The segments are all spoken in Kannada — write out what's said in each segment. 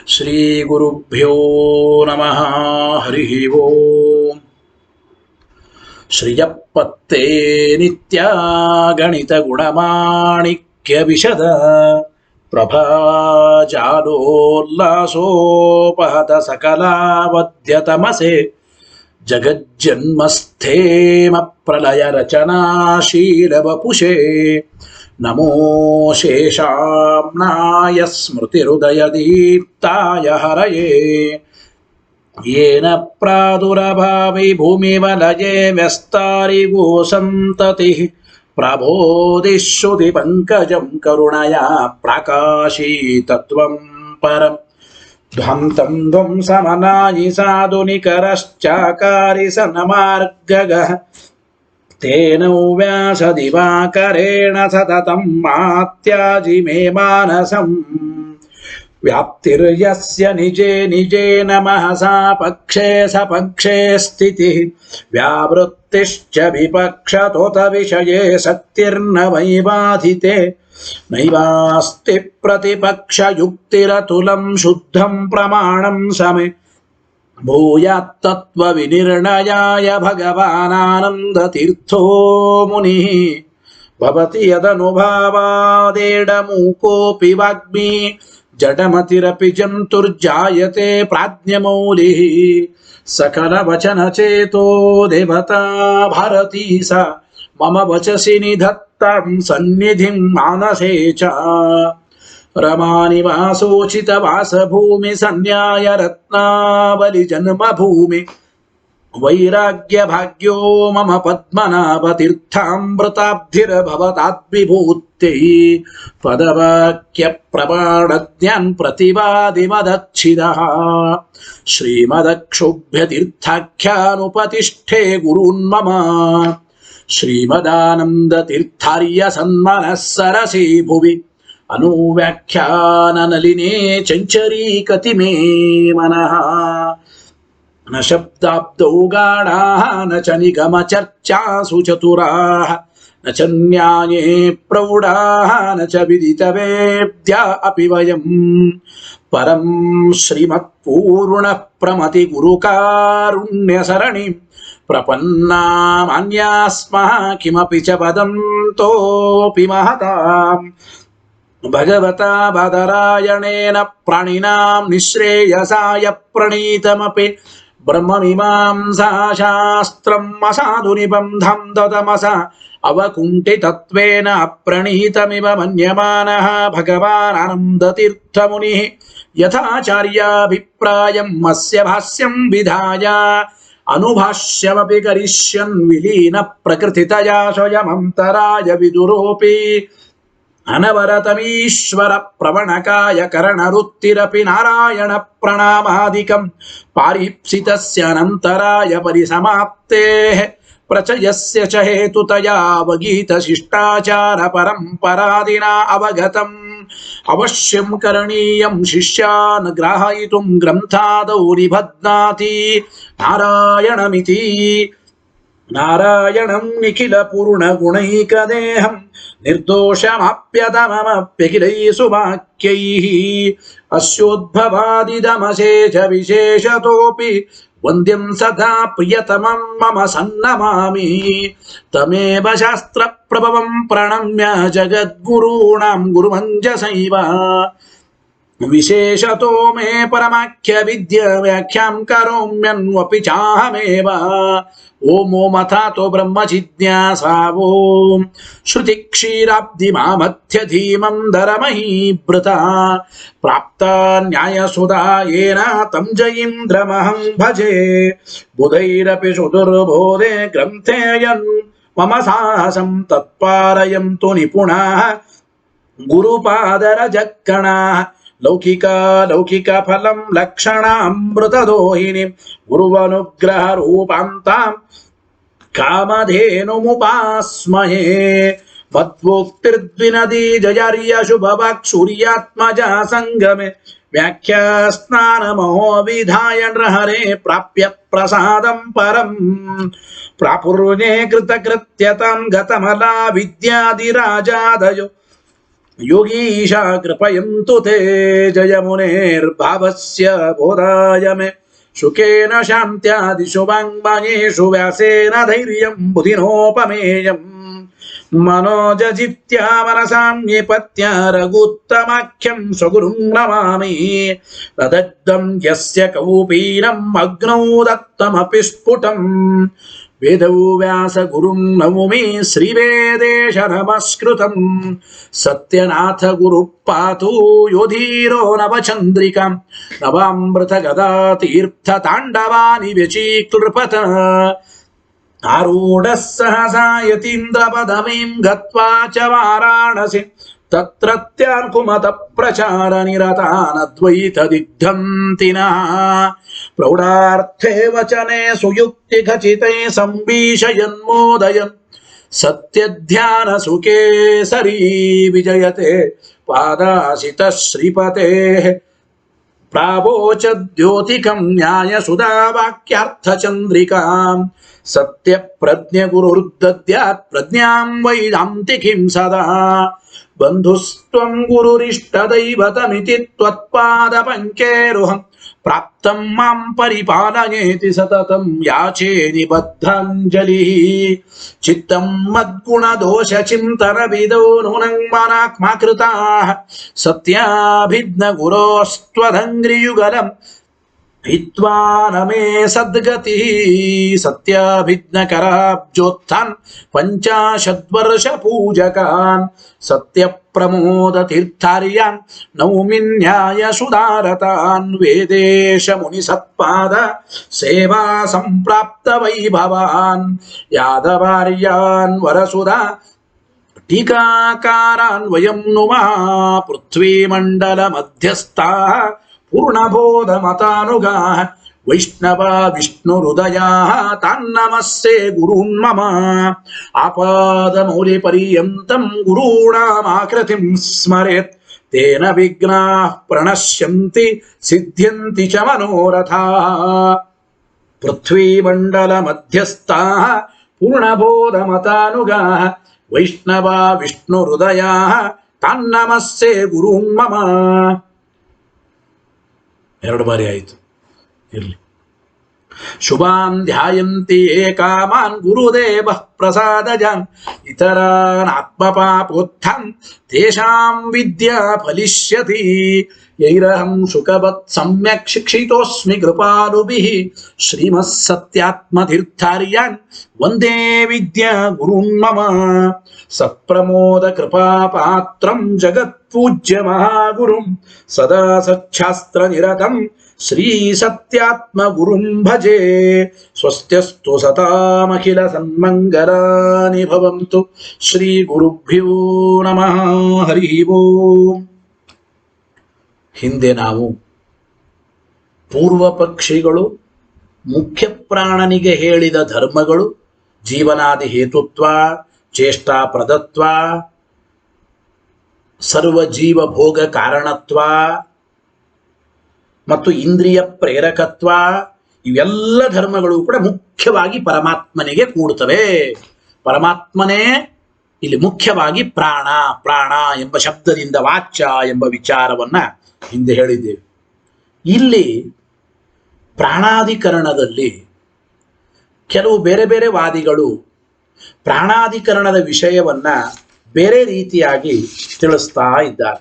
ಶ್ರೀಗುರುಭ್ಯೋ ನಮಃ. ಹರಿ ಓಂ. ಶ್ರಿಯಪ್ಪತ್ತೇ ನಿತ್ಯ ಗಣಿತ ಗುಣಮಾಣಿಕ್ಯ ವಿಶದ ಪ್ರಭಾಜಾಲೋಲ್ಲಾಸೋಪಹತ ಸಕಲಾವದ್ಯತಮಸೆ ಜಗಜ್ಜನ್ಮಸ್ಥೇಮ ಪ್ರಲಯ ರಚನಾಶೀಲ ವಪುಷೇ ನಮೋ ಶೇಷಾಮ್ನಾಯ ಸ್ಮೃತಿಹೃದಯ ದೀಪ್ತಾಯ ಹರಯೇ ಯೇನ ಪ್ರಾದುರಭಾವಿ ಭೂಮಿವಲಯೇ ವ್ಯಸ್ತಾರಿಗೋ ಸಂತತಿ ಪ್ರಬೋಧಿಶ್ರುತಿ ಪಂಕಜಂ ಕರುಣಯಾ ಪ್ರಕಾಶೀತತ್ವಂ ಪರಂ ಧ್ವಂತಂ ಧ್ವಂಸಮನಾಯಿ ಸಾಧುನಿಕರಶ್ಚಾಕಾರಿ ಸನಮಾರ್ಗಗಃ ತೇನ ವ್ಯಾಸದಿವಾಕರೇಣ ಸತತಂ ಮಾತ್ಯಾಜಿ ಮೇ ಮಾನಸಂ ವ್ಯಾಪ್ತಿರ್ಯಸ್ಯ ನಿಜೇ ನಿಜೇನ ಮಹಸಾ ಪಕ್ಷೇ ಸಪಕ್ಷೇ ಸ್ಥಿತಿಃ ವ್ಯಾವೃತ್ತಿಶ್ಚ ವಿಪಕ್ಷತೋತ ವಿಷಯೇ ಸಕ್ತಿರ್ನ ವೈಬಾಧಿತೆ ನೈವಾಸ್ತಿ ಪ್ರತಿಪಕ್ಷಯುಕ್ತಿರತುಲಂ ಶುದ್ಧಂ ಪ್ರಮಾಣಂ ಸಮೆ ಭೂಯಾತ್ತತ್ವ ವಿನಿರ್ಣಯಾಯ ಭಗವಾನಾನಂದತೀರ್ಥೋ ಮುನಿಃ ಭವತಿ ಯದನುಭಾವಾದೇಡಮೂಕೋಪಿ ವಾಗ್ಮಿ ಜಡಮತಿರಪಿ ಜಂತುರ್ಜಾಯತೆ ಪ್ರಾಜ್ಞಮೌಲಿಃ ಸಕಲವಚನಚೇತೋ ದೇವತಾ ಭಾರತೀ ಸ ಮಮ ವಚಸಿ ನಿಧತ್ತಾಂ ಸನ್ನಿಧಿಂ ಮಾನಸೇ ಚ ರಮಾನಿವಾಸೋಚಿತ ವಾಸಭೂಮಿ ಸನ್ಯಾಯ ರತ್ನಾವಲಿ ಜನ್ಮಭೂಮಿ ವೈರಾಗ್ಯ ಭಾಗ್ಯೋ ಮಮ ಪದ್ಮನಾಭ ತೀರ್ಥಾಮೃತಾಬ್ಧಿರಭವತಾದ್ವಿಭೂತ್ಯೈ ಪದವಾಕ್ಯ ಪ್ರಮಾಣಜ್ಞಾನ್ ಪ್ರತಿವಾದಿ ಮದಚ್ಛಿದಃ ಶ್ರೀಮದಕ್ಷುಭ್ಯ ತೀರ್ಥಾಖ್ಯಾನುಪತಿಷ್ಠೆ ಗುರುನ್ಮಮ ಶ್ರೀಮದಾನಂದ ತೀರ್ಥಾರ್ಯ ಸನ್ಮನಃ ಸರಸಿ ಭುವಿ ಅನುವ್ಯಾಖ್ಯಾನನಲಿನೇ ಚಂಚರೀಕತಿ ಮೇ ಮನಃ ನ ಶಬ್ದಾಬ್ದೌ ಗಾಢಾಃ ನ ಚ ನಿಗಮ ಚರ್ಚಾಸು ಚತುರಾಃ ನ ಚ ನ್ಯಾಯೇ ಪ್ರೌಢಾಃ ನ ಚ ವಿದಿತವೇದ್ಯಾ ಅಪಿ ವಯಂ ಪರಂ ಶ್ರೀಮತ್ಪೂರ್ಣಃ ಪ್ರಮತಿ ಗುರುಕಾರುಣ್ಯ ಸರಣಿಂ ಪ್ರಪನ್ನಾಮಾನ್ಯಾ ಸ್ಮಃ ಕಿಮಪಿ ಚ ವದಂತೋಪಿ ಮಹತಾಂ ಭಗವತಾ ಬಾದರಾಯಣೇನ ಪ್ರಾಣಿನಾಂ ನಿಶ್ರೇಯಸಾಯ ಪ್ರಣೀತಮಪಿ ಬ್ರಹ್ಮಮೀಮಾಂಸಾ ಶಾಸ್ತ್ರಂ ಅಸಾಧು ನಿಬಂಧಂ ದದಮಸ ಅವಕುಂಠಿತತ್ವೇನ ಅಪ್ರಣೀತಮಿವ ಮನ್ಯಮಾನಃ ಭಗವಾನ್ ಆನಂದತೀರ್ಥಮುನಿಃ ಯಥಾಚಾರ್ಯಾಭಿಪ್ರಾಯಂ ಅಸ್ಯ ಭಾಷ್ಯಂ ವಿಧಾಯ ಅನುಭಾಷ್ಯಮಪಿ ಕರಿಷ್ಯನ್ ವಿಲೀನ ಪ್ರಕೃತಿತಯಾ ಸ್ವಯಮಂತರಾಯ ವಿದುರೋಪಿ ಅನವರತಮೀಶ್ವರ ಪ್ರವಣಕಾಯ ಕರಣರುತ್ತಿರಪಿ ನಾರಾಯಣ ಪ್ರಣಾಮಾದಿಕಂ ಪಾರೀಪ್ಸಿತಸ್ಯ ಅನಂತರಾಯ ಪರಿಸಮಾಪ್ತೇಃ ಪ್ರಚಯಸ್ಯ ಚ ಹೇತುತಯಾ ಅವಗೀತ ಶಿಷ್ಟಾಚಾರ ಪರಂಪರಾದಿನಾ ಅವಗತಂ ಅವಶ್ಯಂ ಕರಣೀಯಂ ಶಿಷ್ಯಾನ್ ಗ್ರಾಹಯಿತುಂ ಗ್ರಂಥಾದೌ ನಿಬಧ್ನಾತಿ ನಾರಾಯಣಮಿತಿ ನಾರಾಯಣಂ ನಿಖಿಲ ಪೂರ್ಣ ಗುಣೈಕದೇಹಂ ನಿರ್ದೋಷಮಾಪ್ಯತಮಮಪ್ಯಖಿಲೈ ಸುವಾಕ್ಯೈಃ ಅಸ್ಯೋದ್ಭವಾದಿದಮಶೇಷ ವಿಶೇಷತೋಪಿ ವಂದ್ಯಂ ಸದಾ ಪ್ರಿಯತಮಂ ಮಮ ಸನ್ನಮಾಮಿ ತಮೇವ ಶಾಸ್ತ್ರ ಪ್ರಭವಂ ಪ್ರಣಮ್ಯ ಜಗದ್ಗುರುಣಾಂ ಗುರುಮಂಜಸೈವ ವಿಶೇಷತೋ ಮೇ ಪರಮಾಖ್ಯ ವಿದ್ಯ ವ್ಯಾಖ್ಯಾಂ ಕರೋಮ್ಯನ್ವಪಿ ಚಾಹಮೇವ ಓಂ ಓಂ ಅಥಾತೋ ಬ್ರಹ್ಮ ಜಿಜ್ಞಾಸಾ ಓಂ ಶ್ರುತಿ ಕ್ಷೀರಾಬ್ಧಿ ಮಾಮಥ್ಯ ಧೀಮಂ ಧರಮಹೀಭೃತ ಪ್ರಾಪ್ತ ನ್ಯಾಯಸುಧಾ ಯೇನ ತಂ ಜಯೀಂದ್ರಮಹಂ ಭಜೆ ಬುಧೈರಪಿ ಸುದುರ್ಬೋಧೆ ಗ್ರಂಥೇಯನ್ ಮಮ ಸಾಹಸಂ ತತ್ಪಾರಯಂತು ನಿಪುಣಾಃ ಗುರುಪಾದರಜಕ್ಕಣಾಃ ಲೌಕಿಕ ಫಲಂ ಲಕ್ಷಣಾಮೃತದೋಹಿನಿ ಗುರುವನುಗ್ರಹ ರೂಪಾಂತಾಂ ಕಾಮಧೇನುಮುಪಾಸ್ಮಹೇ ಮದ್ವೋಕ್ತಿರ್ದ್ವಿನದಿ ಜಯಾರ್ಯ ಶುಭವಾಕ್ಸೂರ್ಯಾತ್ಮಜ ಸಂಗಮೆ ವ್ಯಾಖ್ಯಾ ಸ್ನಾನಮಹೋ ವಿಧಾಯ ನೃಹರೇ ಪ್ರಾಪ್ಯ ಪ್ರಸಾದಂ ಪರಂ ಪ್ರಾಪುರ್ಣೇ ಕೃತಕೃತ್ಯತಾಂ ಗತಮಲಾ ವಿದ್ಯಾದಿರಾಜಾದಯೋ ಯೋಗೀಶಾ ಕೃಪಯಂತು ತೇ ಜಯಮುನೇರ್ಭಾವಸ್ಯ ಬೋಧಾಯ ಮೇ ಶುಕೇನ ಶಾಂತ್ಯಾದಿಷು ವಾಂಗ್ಮಯೇಷು ವ್ಯಾಸೇನ ಧೈರ್ಯಂ ಬುಧಿನೋಪಮೇಯಂ ಮನೋಜಜಿತ್ಯ ಮನಸಾಮ್ಯಪತ್ಯ ರಘುತ್ತಮಾಖ್ಯಂ ಸ್ವಗುರುಂ ನಮಾಮಿ ತದಗ್ಧಂ ಯಸ್ಯ ಕೌಪೀನಂ ಅಗ್ನೌ ದತ್ತಮಪಿ ಸ್ಫುಟಂ ವೇದೌ ವ್ಯಾಸ ಗುರುಂ ನಮುಮಿ ಶ್ರೀವೇದೇಶ ನಮಸ್ಕೃತಂ ಸತ್ಯನಾಥ ಗುರು ಪಾತು ಯೋಧೀರೋ ನವಚಂದ್ರಿಕಾಂ ನವಾಮೃತ ಗದಾ ತೀರ್ಥ ತಾಂಡವಾನಿ ವ್ಯಚೀಕೃಪತ ಆರೂಢ ಸಹಸಾ ಯತೀಂದ್ರ ಪದಮೀಂ ಗತ್ವಾ ಚ ವಾರಾಣಸಿ ತತ್ರತ್ಯಾನ್ ಕುಮತ ಪ್ರಚಾರ ನಿರತಾನದ್ವೈತ ದಿಗ್ಧಂತಿನಃ ಪ್ರೌಢಾರ್ಥೇ ವಚನೆ ಸುಯುಕ್ತಿ ಖಚಿತೈ ಸಂಭೀಷಯನ್ಮೋದಯನ್ ಸತ್ಯಧ್ಯಾನ ಸುಖೇ ಸರೀ ವಿಜಯತೆ ಪಾದಾಸಿತ ಶ್ರೀಪತೆ ಪ್ರಾವೋಚದ್ಯೋತಿಕಂ ನ್ಯಾಯ ಸುಧಾ ವಾಕ್ಯಾರ್ಥ ಚಂದ್ರಿಕಾಂ ಸತ್ಯ ಪ್ರಜ್ಞ ಗುರುರ್ದದ್ಯಾತ್ ಪ್ರಜ್ಞಾಂ ವೈದಾಂತಿಕಿಂ ಸದಾ ಬಂಧುಸ್ತ್ವಂ ಗುರುರಿಷ್ಟ ದೈವತಮಿತಿ ತ್ವತ್ಪಾದ ಪಂಕೇರುಹಂ ಪ್ರಾಪ್ತಂ ಮಾಂ ಪರಿಪಾಲಯೇತಿ ಸತತಂ ಯಾಚೇ ನಿಬದ್ಧಾಂಜಲಿ ಚಿತ್ತಂ ಮದ್ಗುಣ ದೋಷ ಚಿಂತನ ವಿದೋ ನೂನಂ ಮನಾಕ್ಮಾ ಕೃತಾಃ ಸತ್ಯಾಭಿಜ್ಞ ಗುರೋಸ್ತ್ವದಂಗ್ರಿಯುಗಲಂ ಹಿತ್ವಾ ನಮೇ ಸದ್ಗತಿ ಸತ್ಯಾಭಿಜ್ಞಕರಾಬ್ಜೋತ್ಥಾನ್ ಪಂಚಾಶದ್ವರ್ಷ ಪೂಜಕಾನ್ ಸತ್ಯ ಪ್ರಮೋದ ತೀರ್ಥಾರ್ಯಾನ್ ನೌಮಿ ನ್ಯಾಯ ಸುಧಾರತಾನ್ ವೇದೇಶ ಮುನಿ ಸತ್ಪಾದ ಸೇವಾ ಸಂಪ್ರಾಪ್ತ ವೈಭವಾನ್ ಯಾದವಾರ್ಯಾನ್ ವರಸುಧಾ ಟೀಕಾಕಾರಾನ್ ವಯಂ ನುಮಃ ಪೃಥ್ವೀ ಮಂಡಲ ಮಧ್ಯಸ್ಥಾ ಪೂರ್ಣಬೋಧ ಮತಾನುಗಾ ವೈಷ್ಣವ ವಿಷ್ಣು ಹೃದಯ ತಾನ್ನಮಸ್ಸೆ ಗುರುನ್ ಮಮ ಆಪಾದ ಮೌಲಿ ಪರ್ಯಂತಂ ಗುರುಣಾಮಾಕೃತಿಂ ಸ್ಮರೇತ್ ತೇನ ವಿಘ್ನಾಃ ಪ್ರಣಶ್ಯಂತಿ ಸಿದ್ಧ್ಯಂತಿ ಚ ಮನೋರಥಾಃ ಪೃಥ್ವೀ ಮಂಡಲ ಮಧ್ಯಸ್ಥಾಃ ಪೂರ್ಣಬೋಧ ಮತಾನುಗಾಃ ವೈಷ್ಣವ ವಿಷ್ಣು ಹೃದಯ ತಾನ್ನಮಸ್ಸೆ ಗುರುನ್ ಮಮ. ಎರಡು ಬಾರಿ ಆಯಿತು, ಇರಲಿ. ಶುಭಾನ್ ಧ್ಯಾಯಂತಿ ಏಕಾಮಾನ್ ಗುರುದೇವ ಪ್ರಸಾದಜಾನ್ ಇತರಾನ್ ಆತ್ಮಪಾಪೋತ್ಥಂ ತೇಷಾಂ ವಿದ್ಯಾ ಫಲಿಷ್ಯತಿ ಯೈರಹಂ ಶುಕವತ್ ಸಮ್ಯಕ್ ಶಿಕ್ಷಿತೋಸ್ಮಿ ಕೃಪಾಲುಭಿಃ ಶ್ರೀಮತ್ ಸತ್ಯಾತ್ಮತೀರ್ಥಾರ್ಯಾನ್ ವಂದೇ ವಿದ್ಯಾ ಗುರುನ್ ಮಮ ಸತ್ಪ್ರಮೋದ ಕೃಪಾಪಾತ್ರಂ ಜಗತ್ಪೂಜ್ಯ ಮಹಾಗುರುಂ ಸದಾ ಸಚ್ಛಾಸ್ತ್ರ ನಿರತಂ ಶ್ರೀ ಸತ್ಯಾತ್ಮ ಗುರುಂ ಭಜೆ. ಸ್ವಸ್ತ್ಯಸ್ತು ಸತಾಮಖಿಲ ಸನ್ಮಂಗಲಾನಿ ಭವಂತು. ಶ್ರೀ ಗುರುಭ್ಯೋ ನಮಃ. ಹರಿ ಓಂ. ಹಿಂದೆ ನಾವು ಪೂರ್ವ ಪಕ್ಷಿಗಳು ಮುಖ್ಯ ಪ್ರಾಣನಿಗೆ ಹೇಳಿದ ಧರ್ಮಗಳು ಜೀವನಾದಿ ಹೇತುತ್ವ, ಚೇಷ್ಟಾ ಪ್ರದತ್ವ, ಸರ್ವಜೀವ ಭೋಗ ಕಾರಣತ್ವ ಮತ್ತು ಇಂದ್ರಿಯ ಪ್ರೇರಕತ್ವ, ಇವೆಲ್ಲ ಧರ್ಮಗಳು ಕೂಡ ಮುಖ್ಯವಾಗಿ ಪರಮಾತ್ಮನಿಗೆ ಕೂಡುತ್ತವೆ. ಪರಮಾತ್ಮನೇ ಇಲ್ಲಿ ಮುಖ್ಯವಾಗಿ ಪ್ರಾಣ ಪ್ರಾಣ ಎಂಬ ಶಬ್ದದಿಂದ ವಾಚ್ಯ ಎಂಬ ವಿಚಾರವನ್ನ ಹಿಂದೆ ಹೇಳಿದ್ದೇವೆ. ಇಲ್ಲಿ ಪ್ರಾಣಾಧಿಕರಣದಲ್ಲಿ ಕೆಲವು ಬೇರೆ ಬೇರೆ ವಾದಿಗಳು ಪ್ರಾಣಾಧಿಕರಣದ ವಿಷಯವನ್ನ ಬೇರೆ ರೀತಿಯಾಗಿ ತಿಳಿಸ್ತಾ ಇದ್ದಾರೆ.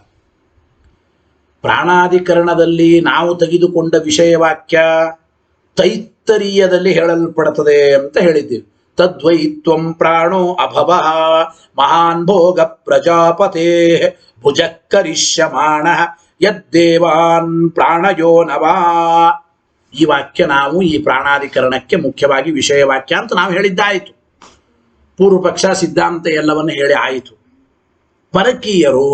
ಪ್ರಾಣಾಧಿಕರಣದಲ್ಲಿ ನಾವು ತೆಗೆದುಕೊಂಡ ವಿಷಯವಾಕ್ಯ ತೈತ್ತರೀಯದಲ್ಲಿ ಹೇಳಲ್ಪಡುತ್ತದೆ ಅಂತ ಹೇಳಿದ್ದೀವಿ. ತದ್ವೈತ್ವಂ ಪ್ರಾಣೋ ಅಭವ ಮಹಾನ್ ಭೋಗ ಪ್ರಜಾಪತೆ ಭುಜಕ್ಕರಿಷ್ಯಮಾಣ ಯದ್ದೇವಾನ್ ಪ್ರಾಣಯೋ ನವಾ. ಈ ವಾಕ್ಯ ನಾವು ಈ ಪ್ರಾಣಾಧಿಕರಣಕ್ಕೆ ಮುಖ್ಯವಾಗಿ ವಿಷಯವಾಕ್ಯ ಅಂತ ನಾವು ಹೇಳಿದ್ದಾಯಿತು. ಪೂರ್ವ ಪಕ್ಷ ಸಿದ್ಧಾಂತ ಎಲ್ಲವನ್ನು ಹೇಳಿ ಆಯಿತು. ಪರಕೀಯರು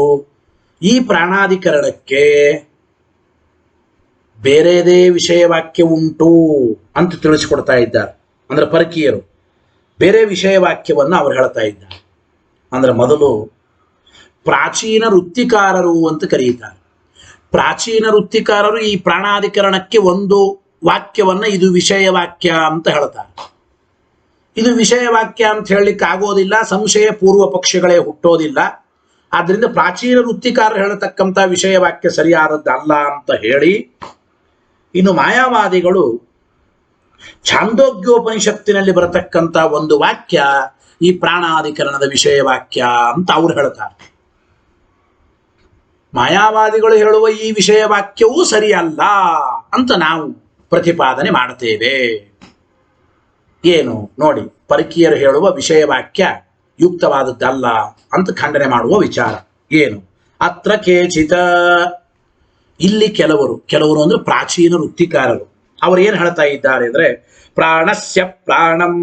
ಈ ಪ್ರಾಣಾಧಿಕರಣಕ್ಕೆ ಬೇರೆದೇ ವಿಷಯವಾಕ್ಯ ಉಂಟು ಅಂತ ತಿಳಿಸಿಕೊಡ್ತಾ ಇದ್ದಾರೆ. ಅಂದ್ರೆ ಪರಕೀಯರು ಬೇರೆ ವಿಷಯವಾಕ್ಯವನ್ನು ಅವರು ಹೇಳ್ತಾ ಇದ್ದಾರೆ. ಅಂದ್ರೆ ಮೊದಲು ಪ್ರಾಚೀನ ವೃತ್ತಿಕಾರರು ಅಂತ ಕರೆಯುತ್ತಾರೆ. ಪ್ರಾಚೀನ ವೃತ್ತಿಕಾರರು ಈ ಪ್ರಾಣಾಧಿಕರಣಕ್ಕೆ ಒಂದು ವಾಕ್ಯವನ್ನ ಇದು ವಿಷಯವಾಕ್ಯ ಅಂತ ಹೇಳ್ತಾರೆ. ಇದು ವಿಷಯವಾಕ್ಯ ಅಂತ ಹೇಳಲಿಕ್ಕೆ ಆಗೋದಿಲ್ಲ, ಸಂಶಯ ಪೂರ್ವ ಪಕ್ಷಗಳೇ ಹುಟ್ಟೋದಿಲ್ಲ. ಆದ್ರಿಂದ ಪ್ರಾಚೀನ ವೃತ್ತಿಕಾರರು ಹೇಳತಕ್ಕಂಥ ವಿಷಯ ವಾಕ್ಯ ಸರಿಯಾದದ್ದಲ್ಲ ಅಂತ ಹೇಳಿ, ಇನ್ನು ಮಾಯಾವಾದಿಗಳು ಛಾಂದೋಗ್ಯೋಪನಿಷತ್ತಿನಲ್ಲಿ ಬರತಕ್ಕಂಥ ಒಂದು ವಾಕ್ಯ ಈ ಪ್ರಾಣಾಧಿಕರಣದ ವಿಷಯ ವಾಕ್ಯ ಅಂತ ಅವ್ರು ಹೇಳ್ತಾರೆ. ಮಾಯಾವಾದಿಗಳು ಹೇಳುವ ಈ ವಿಷಯ ವಾಕ್ಯವೂ ಸರಿಯಲ್ಲ ಅಂತ ನಾವು ಪ್ರತಿಪಾದನೆ ಮಾಡ್ತೇವೆ. ಏನು ನೋಡಿ, ಪರಕೀಯರು ಹೇಳುವ ವಿಷಯ ವಾಕ್ಯ ಯುಕ್ತವಾದದ್ದಲ್ಲ ಅಂತ ಖಂಡನೆ ಮಾಡುವ ವಿಚಾರ ಏನು? ಅತ್ರ ಕೇಚಿತ, ಇಲ್ಲಿ ಕೆಲವರು ಅಂದ್ರೆ ಪ್ರಾಚೀನ ವೃತ್ತಿಕಾರರು, ಅವರು ಏನು ಹೇಳ್ತಾ ಇದ್ದಾರೆ ಅಂದ್ರೆ, ಪ್ರಾಣಸ್ಯ ಪ್ರಾಣಂ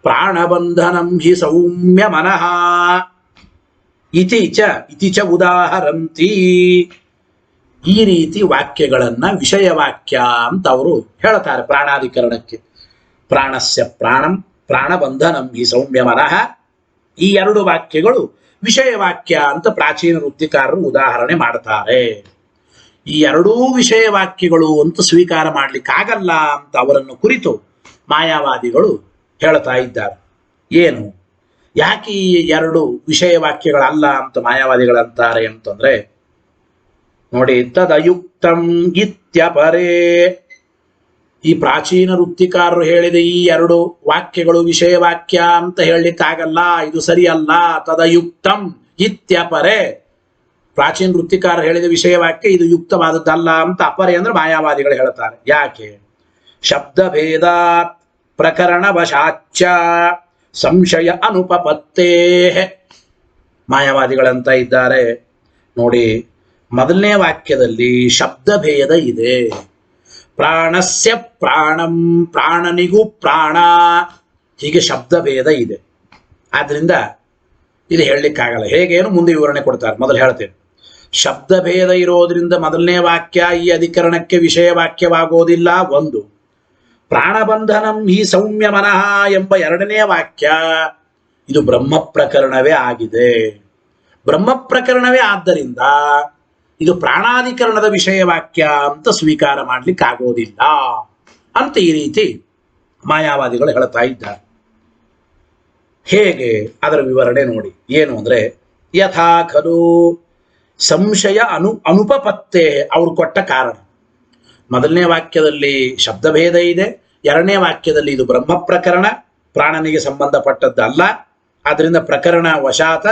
ಪ್ರಾಣಬಂಧನಂ ಹಿ ಸೌಮ್ಯ ಮನಃ ಇತಿ ಚ ಉದಾಹರಂತಿ. ಈ ರೀತಿ ವಾಕ್ಯಗಳನ್ನ ವಿಷಯ ವಾಕ್ಯ ಅಂತ ಅವರು ಹೇಳ್ತಾರೆ ಪ್ರಾಣಾಧಿಕರಣಕ್ಕೆ. ಪ್ರಾಣಸ್ಯ ಪ್ರಾಣಂ ಪ್ರಾಣಬಂಧನಂ ಹಿ ಸೌಮ್ಯ ಮನಃ, ಈ ಎರಡು ವಾಕ್ಯಗಳು ವಿಷಯ ವಾಕ್ಯ ಅಂತ ಪ್ರಾಚೀನ ವೃತ್ತಿಕಾರರು ಉದಾಹರಣೆ ಮಾಡ್ತಾರೆ. ಈ ಎರಡೂ ವಿಷಯ ವಾಕ್ಯಗಳು ಅಂತ ಸ್ವೀಕಾರ ಮಾಡ್ಲಿಕ್ಕಾಗಲ್ಲ ಅಂತ ಅವರನ್ನು ಕುರಿತು ಮಾಯಾವಾದಿಗಳು ಹೇಳ್ತಾ ಇದ್ದಾರೆ. ಏನು, ಯಾಕೆ ಈ ಎರಡು ವಿಷಯ ವಾಕ್ಯಗಳಲ್ಲ ಅಂತ ಮಾಯಾವಾದಿಗಳಂತಾರೆ ಅಂತಂದ್ರೆ, ನೋಡಿ, ತದಯುಕ್ತಂ ಇತ್ಯಪರೇ, ಈ ಪ್ರಾಚೀನ ವೃತ್ತಿಕಾರರು ಹೇಳಿದ ಈ ಎರಡು ವಾಕ್ಯಗಳು ವಿಷಯ ವಾಕ್ಯ ಅಂತ ಹೇಳಲಿಕ್ಕಾಗಲ್ಲ, ಇದು ಸರಿಯಲ್ಲ. ತದಯುಕ್ತಂ ಇತ್ಯಪರೇ, ಪ್ರಾಚೀನ ವೃತ್ತಿಕಾರರು ಹೇಳಿದ ವಿಷಯ ವಾಕ್ಯ ಇದು ಯುಕ್ತವಾದದ್ದಲ್ಲ ಅಂತ ಅಪರೆ ಅಂದ್ರೆ ಮಾಯಾವಾದಿಗಳು ಹೇಳ್ತಾರೆ. ಯಾಕೆ? ಶಬ್ದಭೇದಾತ್ ಪ್ರಕರಣವಶಾಚ್ಚ ಸಂಶಯ ಅನುಪಪತ್ತೇ. ಮಾಯಾವಾದಿಗಳಂತ ಇದ್ದಾರೆ ನೋಡಿ, ಮೊದಲನೇ ವಾಕ್ಯದಲ್ಲಿ ಶಬ್ದಭೇದ ಇದೆ. ಪ್ರಾಣಸ್ಯ ಪ್ರಾಣಂ, ಪ್ರಾಣನಿಗೂ ಪ್ರಾಣ, ಹೀಗೆ ಶಬ್ದಭೇದ ಇದೆ. ಆದ್ರಿಂದ ಇದು ಹೇಳಲಿಕ್ಕಾಗಲ್ಲ. ಹೇಗೇನು ಮುಂದೆ ವಿವರಣೆ ಕೊಡ್ತಾರೆ, ಮೊದಲು ಹೇಳ್ತೇನೆ. ಶಬ್ದಭೇದ ಇರೋದ್ರಿಂದ ಮೊದಲನೇ ವಾಕ್ಯ ಈ ಅಧಿಕರಣಕ್ಕೆ ವಿಷಯ ವಾಕ್ಯವಾಗೋದಿಲ್ಲ. ಒಂದು, ಪ್ರಾಣಬಂಧನಂ ಹಿ ಸೌಮ್ಯ ಮನಃ ಎಂಬ ಎರಡನೇ ವಾಕ್ಯ ಇದು ಬ್ರಹ್ಮ ಪ್ರಕರಣವೇ ಆಗಿದೆ. ಬ್ರಹ್ಮ ಪ್ರಕರಣವೇ ಆದ್ದರಿಂದ ಇದು ಪ್ರಾಣಾಧಿಕರಣದ ವಿಷಯ ವಾಕ್ಯ ಅಂತ ಸ್ವೀಕಾರ ಮಾಡ್ಲಿಕ್ಕೆ ಆಗೋದಿಲ್ಲ ಅಂತ ಈ ರೀತಿ ಮಾಯಾವಾದಿಗಳು ಹೇಳ್ತಾ ಇದ್ದಾರೆ. ಹೇಗೆ ಅದರ ವಿವರಣೆ ನೋಡಿ. ಏನು ಅಂದ್ರೆ, ಯಥಾ ಖಲು ಸಂಶಯ ಅನುಪಪತ್ತೆ, ಅವರು ಕೊಟ್ಟ ಕಾರಣ. ಮೊದಲನೇ ವಾಕ್ಯದಲ್ಲಿ ಶಬ್ದಭೇದ ಇದೆ, ಎರಡನೇ ವಾಕ್ಯದಲ್ಲಿ ಇದು ಬ್ರಹ್ಮ ಪ್ರಕರಣ, ಪ್ರಾಣನಿಗೆ ಸಂಬಂಧಪಟ್ಟದ್ದಲ್ಲ. ಆದ್ರಿಂದ ಪ್ರಕರಣ ವಶಾತ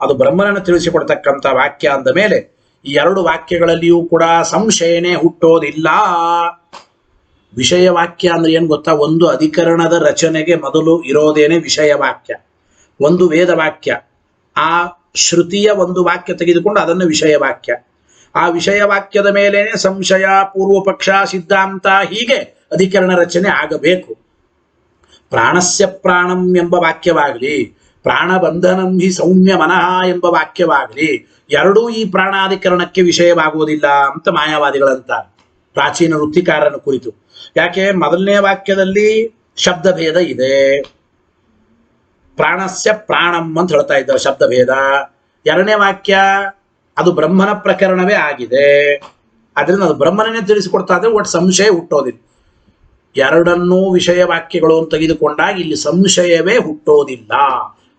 ಅದು ಬ್ರಹ್ಮನನ್ನು ತಿಳಿಸಿಕೊಡ್ತಕ್ಕಂಥ ವಾಕ್ಯ ಅಂದ ಮೇಲೆ ಈ ಎರಡು ವಾಕ್ಯಗಳಲ್ಲಿಯೂ ಕೂಡ ಸಂಶಯನೇ ಹುಟ್ಟೋದಿಲ್ಲ. ವಿಷಯ ವಾಕ್ಯ ಅಂದ್ರೆ ಏನು ಗೊತ್ತಾ? ಒಂದು ಅಧಿಕರಣದ ರಚನೆಗೆ ಮೊದಲು ಇರೋದೇನೆ ವಿಷಯ ವಾಕ್ಯ, ಒಂದು ವೇದ ವಾಕ್ಯ. ಆ ಶ್ರುತಿಯ ಒಂದು ವಾಕ್ಯ ತೆಗೆದುಕೊಂಡು ಅದನ್ನು ವಿಷಯ ವಾಕ್ಯ, ಆ ವಿಷಯ ವಾಕ್ಯದ ಮೇಲೇನೆ ಸಂಶಯ, ಪೂರ್ವ ಪಕ್ಷ, ಸಿದ್ಧಾಂತ, ಹೀಗೆ ಅಧಿಕರಣ ರಚನೆ ಆಗಬೇಕು. ಪ್ರಾಣಸ್ಯ ಪ್ರಾಣಂ ಎಂಬ ವಾಕ್ಯವಾಗಲಿ, ಪ್ರಾಣಬಂಧನಂ ಹಿ ಸೌಮ್ಯ ಮನಃ ಎಂಬ ವಾಕ್ಯವಾಗಲಿ, ಎರಡೂ ಈ ಪ್ರಾಣಾಧಿಕರಣಕ್ಕೆ ವಿಷಯವಾಗುವುದಿಲ್ಲ ಅಂತ ಮಾಯಾವಾದಿಗಳಂತಾರೆ ಪ್ರಾಚೀನ ವೃತ್ತಿಕಾರನ ಕುರಿತು. ಯಾಕೆ? ಮೊದಲನೇ ವಾಕ್ಯದಲ್ಲಿ ಶಬ್ದಭೇದ ಇದೆ, ಪ್ರಾಣಸ್ಯ ಪ್ರಾಣಂ ಅಂತ ಹೇಳ್ತಾ ಇದ್ದಾರೆ ಶಬ್ದಭೇದ. ಎರಡನೇ ವಾಕ್ಯ ಅದು ಬ್ರಹ್ಮನ ಪ್ರಕರಣವೇ ಆಗಿದೆ, ಅದರಿಂದ ಅದು ಬ್ರಹ್ಮನೇ ತಿಳಿಸಿಕೊಡ್ತಾ ಇದ್ರೆ ಒಟ್ಟು ಸಂಶಯ ಹುಟ್ಟೋದಿಲ್ಲ. ಎರಡನ್ನೂ ವಿಷಯ ವಾಕ್ಯಗಳು ಅಂತ ತೆಗೆದುಕೊಂಡಾಗ ಇಲ್ಲಿ ಸಂಶಯವೇ ಹುಟ್ಟೋದಿಲ್ಲ.